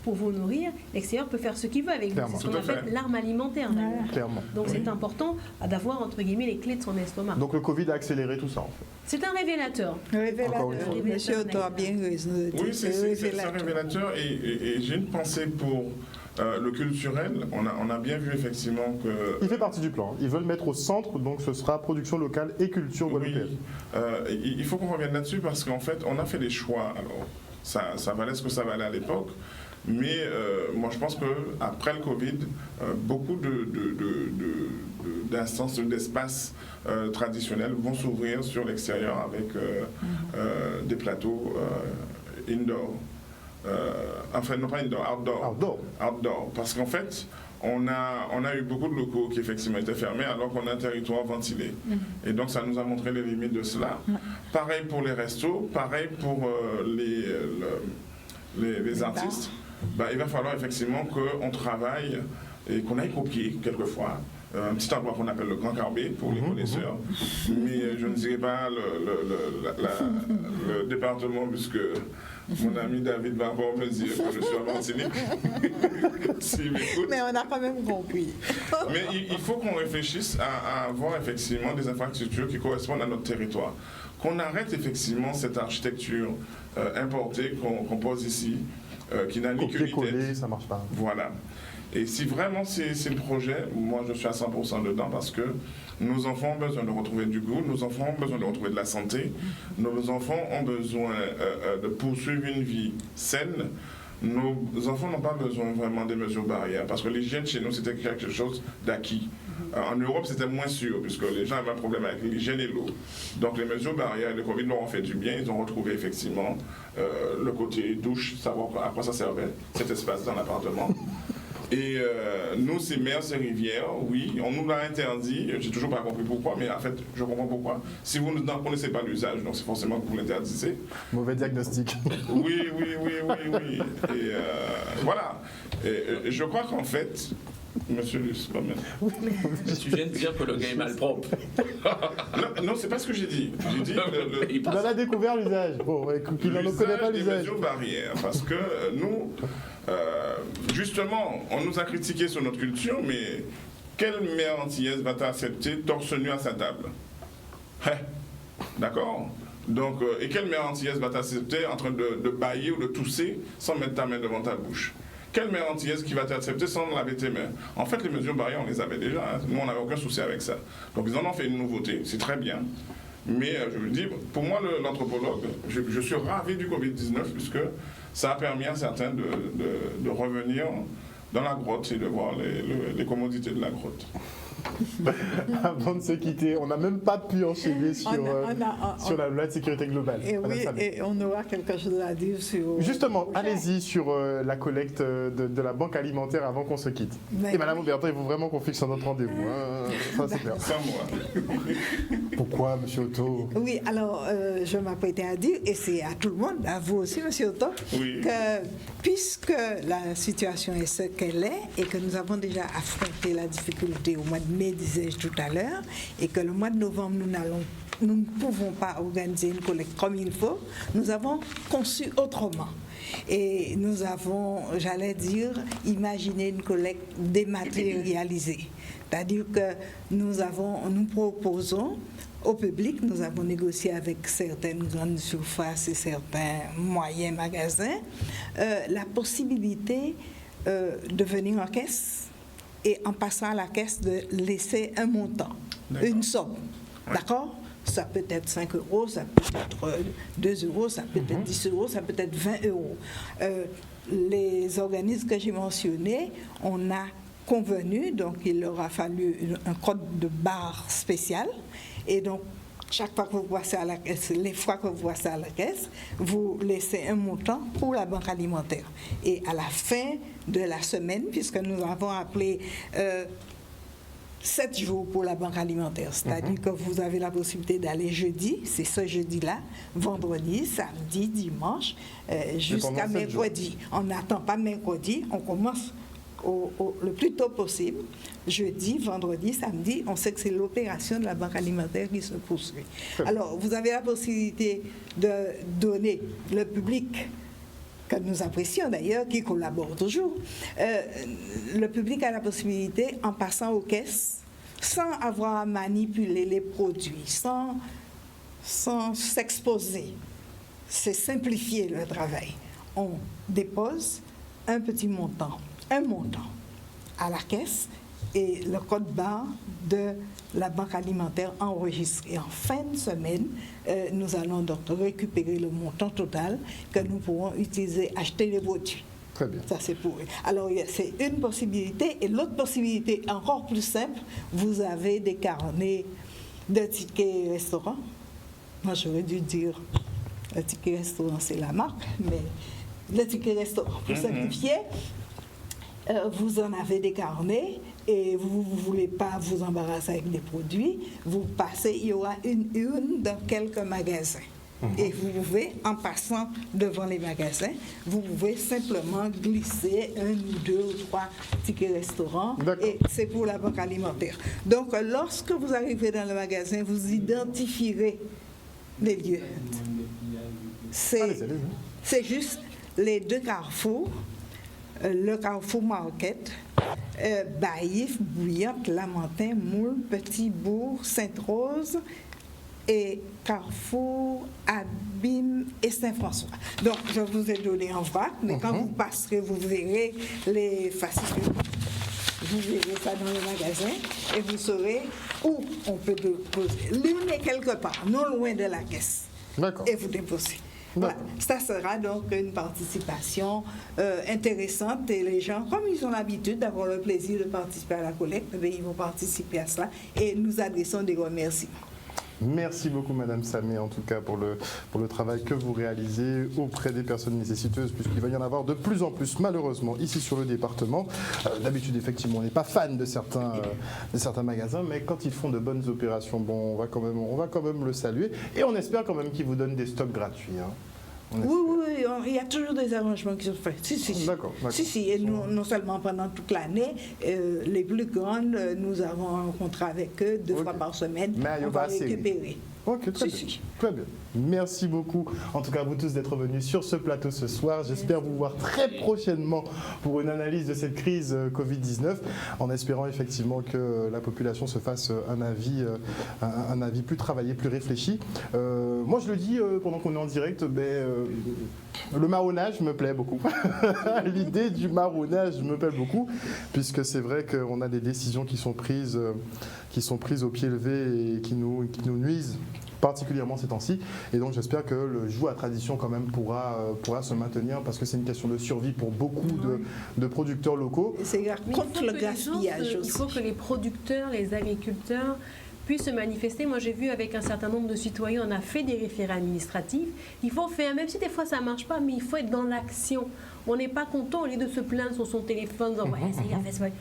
pour vous nourrir, l'extérieur peut faire ce qu'il veut avec vous. C'est ce qu'on appelle l'arme alimentaire. Clairement. Donc c'est important d'avoir, entre guillemets, les clés de son estomac. Donc le Covid a accéléré tout ça, en fait. C'est un révélateur. Monsieur Otto a bien raison. Oui, c'est un révélateur et j'ai une pensée pour le culturel. On a bien vu effectivement que... Il fait partie du plan. Ils veulent mettre au centre, donc ce sera production locale et culture guadeloupéenne. Oui. Il faut qu'on revienne là-dessus parce qu'en fait, on a fait des choix. Alors, ça valait ce que ça valait à l'époque. Mais moi, je pense qu'après le Covid, beaucoup d'instances, d'espaces traditionnels vont s'ouvrir sur l'extérieur avec des plateaux indoor. Enfin, non pas indoor, outdoor. Parce qu'en fait, on a eu beaucoup de locaux qui effectivement étaient fermés alors qu'on a un territoire ventilé. Et donc, ça nous a montré les limites de cela. Pareil pour les restos, pareil pour les artistes. Il va falloir effectivement qu'on travaille et qu'on aille copier quelquefois un petit endroit qu'on appelle le Grand Carbet pour les connaisseurs, mais je ne dirais pas le département puisque mon ami David va encore me dire que je suis en Martinique. Mais on a quand même compris. Mais il faut qu'on réfléchisse à avoir effectivement des infrastructures qui correspondent à notre territoire. Qu'on arrête effectivement cette architecture importée qu'on pose ici, qui n'a ni queue ni tête. Ça marche pas. Voilà. Et si vraiment c'est le projet, moi je suis à 100% dedans parce que nos enfants ont besoin de retrouver du goût, nos enfants ont besoin de retrouver de la santé, nos enfants ont besoin de poursuivre une vie saine. Nos enfants n'ont pas besoin vraiment des mesures barrières parce que l'hygiène chez nous c'était quelque chose d'acquis. En Europe c'était moins sûr puisque les gens avaient un problème avec l'hygiène et l'eau. Donc les mesures barrières, le Covid leur ont fait du bien, ils ont retrouvé effectivement le côté douche, savoir à quoi ça servait cet espace dans l'appartement. Et nous, ces mers, ces rivières, oui, on nous l'a interdit. J'ai toujours pas compris pourquoi, mais en fait, je comprends pourquoi. Si vous n'en connaissez pas l'usage, donc c'est forcément que vous l'interdisez. Mauvais diagnostic. Oui. Et voilà. Et je crois qu'en fait, Monsieur Luce, quand même. Tu viens de dire que le gars est malpropre. Non, c'est pas ce que j'ai dit. J'ai dit il en a découvert l'usage. Bon, qu'il n'en connaît pas l'usage. Des mesures barrières, parce que nous, justement, on nous a critiqué sur notre culture, mais quelle mère antillaise va t'accepter torse nu à sa table? D'accord? Donc, et quelle mère antillaise va t'accepter en train de bâiller ou de tousser sans mettre ta main devant ta bouche? Quelle mère antillaise qui va t'accepter sans laver tes mains? En fait, les mesures barrières, on les avait déjà. Hein. Nous, on n'avait aucun souci avec ça. Donc, ils en ont fait une nouveauté. C'est très bien. Mais je vous dis, pour moi, l'anthropologue, je suis ravi du Covid-19 puisque ça a permis à certains de revenir dans la grotte et de voir les commodités de la grotte. Avant de se quitter, on n'a même pas pu enchaîner sur la loi de sécurité globale. Et oui, et on aura quelque chose à dire sur... Justement, allez-y sur la collecte de la banque alimentaire avant qu'on se quitte. Et Madame Aubertin, il faut vraiment qu'on fixe notre rendez-vous. Ça, c'est clair. Sans moi. Pourquoi, Monsieur Otto? Oui, alors, je m'apprêtais à dire, et c'est à tout le monde, à vous aussi, Monsieur Otto, que puisque la situation est ce qu'elle est, et que nous avons déjà affronté la difficulté au mois de mai, disais-je tout à l'heure, et que le mois de novembre, nous ne pouvons pas organiser une collecte comme il faut, nous avons conçu autrement. Et nous avons, j'allais dire, imaginé une collecte dématérialisée. C'est-à-dire que nous proposons au public. Nous avons négocié avec certaines grandes surfaces et certains moyens magasins la possibilité de venir en caisse et en passant à la caisse de laisser un montant, une somme. D'accord ? Ça peut être 5 euros, ça peut être 2 euros, ça peut être 10 euros, ça peut être 20 euros. Les organismes que j'ai mentionnés, on a convenu, donc il leur a fallu un code de barre spécial. Et donc, chaque fois que vous passez à la caisse, les fois que vous passez à la caisse, vous laissez un montant pour la banque alimentaire. Et à la fin de la semaine, puisque nous avons appelé 7 jours pour la banque alimentaire, c'est-à-dire que vous avez la possibilité d'aller jeudi, c'est ce jeudi-là, vendredi, samedi, dimanche, jusqu'à mercredi. On n'attend pas mercredi, on commence le plus tôt possible, jeudi, vendredi, samedi, on sait que c'est l'opération de la banque alimentaire qui se poursuit. Alors, vous avez la possibilité de donner le public, que nous apprécions d'ailleurs, qui collabore toujours, le public a la possibilité, en passant aux caisses, sans avoir à manipuler les produits, sans s'exposer, c'est simplifier le travail. On dépose un petit montant, à la caisse et le code barre de la banque alimentaire enregistré. En fin de semaine, nous allons donc récupérer le montant total que nous pourrons utiliser, acheter les produits. Très bien. Ça, c'est pour eux. Alors, c'est une possibilité. Et l'autre possibilité, encore plus simple, vous avez des carnets de tickets restaurant. Moi, j'aurais dû dire, le ticket restaurant, c'est la marque, mais le ticket restaurant, pour simplifier, vous en avez des carnets et vous ne voulez pas vous embarrasser avec des produits, vous passez, il y aura une urne dans quelques magasins. Et vous pouvez, en passant devant les magasins, vous pouvez simplement glisser 1 ou 2 ou 3 tickets restaurants et c'est pour la banque alimentaire. Donc, lorsque vous arrivez dans le magasin, vous identifierez les lieux. C'est juste les 2 carrefours, le Carrefour Market, Baïf, Bouillante, Lamentin, Moule, Petit-Bourg, Sainte-Rose et Carrefour, Abîme et Saint-François. Donc, je vous ai donné en vrac, mais quand vous passerez, vous verrez les fascicules. Vous verrez ça dans le magasin et vous saurez où on peut déposer. L'une est quelque part, non loin de la caisse. D'accord. Et vous déposez. Voilà. Ça sera donc une participation intéressante et les gens, comme ils ont l'habitude d'avoir le plaisir de participer à la collecte, ils vont participer à cela et nous adressons des remerciements. Merci beaucoup Madame Samé en tout cas pour le travail que vous réalisez auprès des personnes nécessiteuses, puisqu'il va y en avoir de plus en plus malheureusement ici sur le département. D'habitude effectivement on n'est pas fan de certains magasins, mais quand ils font de bonnes opérations, bon, on va quand même le saluer et on espère quand même qu'ils vous donnent des stocks gratuits. Hein. Oui, il y a toujours des arrangements qui sont faits. Si. D'accord. Et non seulement pendant toute l'année, les plus grandes, nous avons un contrat avec eux 2 fois par semaine. Mais on va récupérer. Ok, très bien. Merci beaucoup, en tout cas à vous tous d'être venus sur ce plateau ce soir. J'espère vous voir très prochainement pour une analyse de cette crise Covid-19, en espérant effectivement que la population se fasse un avis plus travaillé, plus réfléchi. Moi je le dis pendant qu'on est en direct, le marronnage me plaît beaucoup. L'idée du marronnage me plaît beaucoup, puisque c'est vrai qu'on a des décisions qui sont prises au pied levé et qui nous nuisent particulièrement ces temps-ci, et donc j'espère que le joug à tradition quand même pourra se maintenir, parce que c'est une question de survie pour beaucoup de producteurs locaux. C'est contre le gaspillage aussi. Il faut que les producteurs, les agriculteurs puissent se manifester. Moi j'ai vu avec un certain nombre de citoyens, on a fait des référés administratifs. Il faut faire, même si des fois ça ne marche pas, mais il faut être dans l'action. On n'est pas content au lieu de se plaindre sur son téléphone, en disant ouais, ça y est, fait.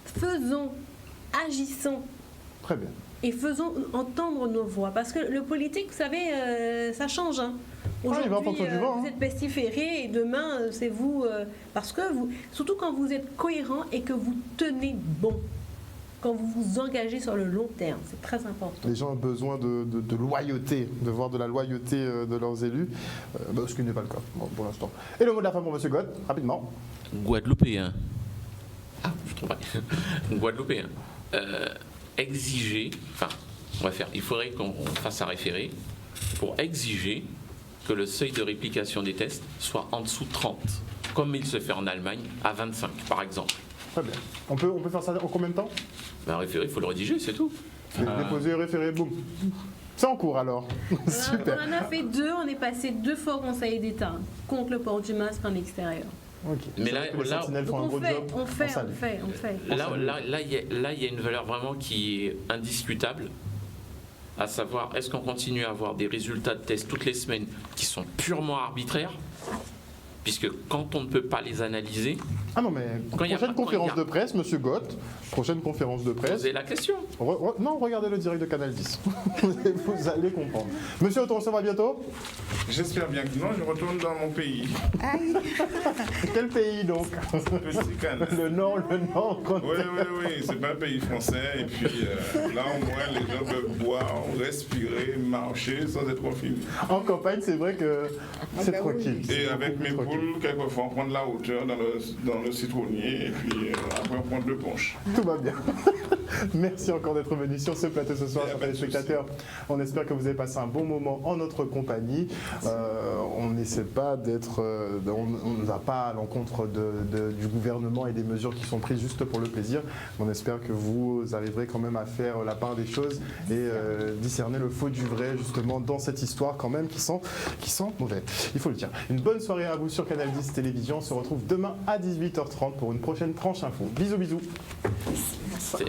Faisons, agissons. Très bien. Et faisons entendre nos voix. Parce que le politique, vous savez, ça change. Hein. Aujourd'hui, vous êtes pestiféré et demain, c'est vous. Parce que surtout quand vous êtes cohérent et que vous tenez bon. Quand vous vous engagez sur le long terme, c'est très important. Les gens ont besoin de loyauté, de voir de la loyauté de leurs élus, ce qui n'est pas le cas pour l'instant. Et le mot de la fin pour M. God, rapidement. Guadeloupéen. Ah, je trouve pas. Guadeloupéen. Exiger, enfin, on va faire, il faudrait qu'on fasse un référé pour exiger que le seuil de réplication des tests soit en dessous de 30, comme il se fait en Allemagne, à 25 par exemple. Très bien. On peut faire ça en combien de temps? Un référé, il faut le rédiger, c'est tout. Déposer, référé, boum. C'est en cours alors. Super. On en a fait 2, on est passé 2 fois au Conseil d'État contre le port du masque en extérieur. Ok. Mais là, les sentinelles font un gros job. On fait. Là, il y a une valeur vraiment qui est indiscutable, à savoir, est-ce qu'on continue à avoir des résultats de tests toutes les semaines qui sont purement arbitraires, puisque quand on ne peut pas les analyser... Ah non, mais prochaine conférence de presse, Monsieur Gott, prochaine conférence de presse. Posez la question. Non, regardez le direct de Canal 10. Vous allez comprendre. Monsieur Otto, on se voit bientôt? J'espère bien que non, je retourne dans mon pays. Aïe. Quel pays donc? Petit Cannes. Le Nord. Oui, c'est pas un pays français. Et puis là, au moins, les gens peuvent boire, respirer, marcher sans être confinés. En campagne, c'est vrai que c'est tranquille. Et avec mes poules, quelquefois, on prend de la hauteur dans le citronnier. Et puis après, on prend 2 punches. Tout va bien. Merci encore d'être venu sur ce plateau ce soir, chers téléspectateurs. On espère que vous avez passé un bon moment en notre compagnie. On n'essaie pas d'être... on ne va pas à l'encontre du gouvernement et des mesures qui sont prises juste pour le plaisir. On espère que vous arriverez quand même à faire la part des choses et discerner le faux du vrai justement dans cette histoire quand même qui sent mauvais. Il faut le dire. Une bonne soirée à vous sur Canal 10 Télévision. On se retrouve demain à 18h30 pour une prochaine tranche info. Bisous, bisous. Merci.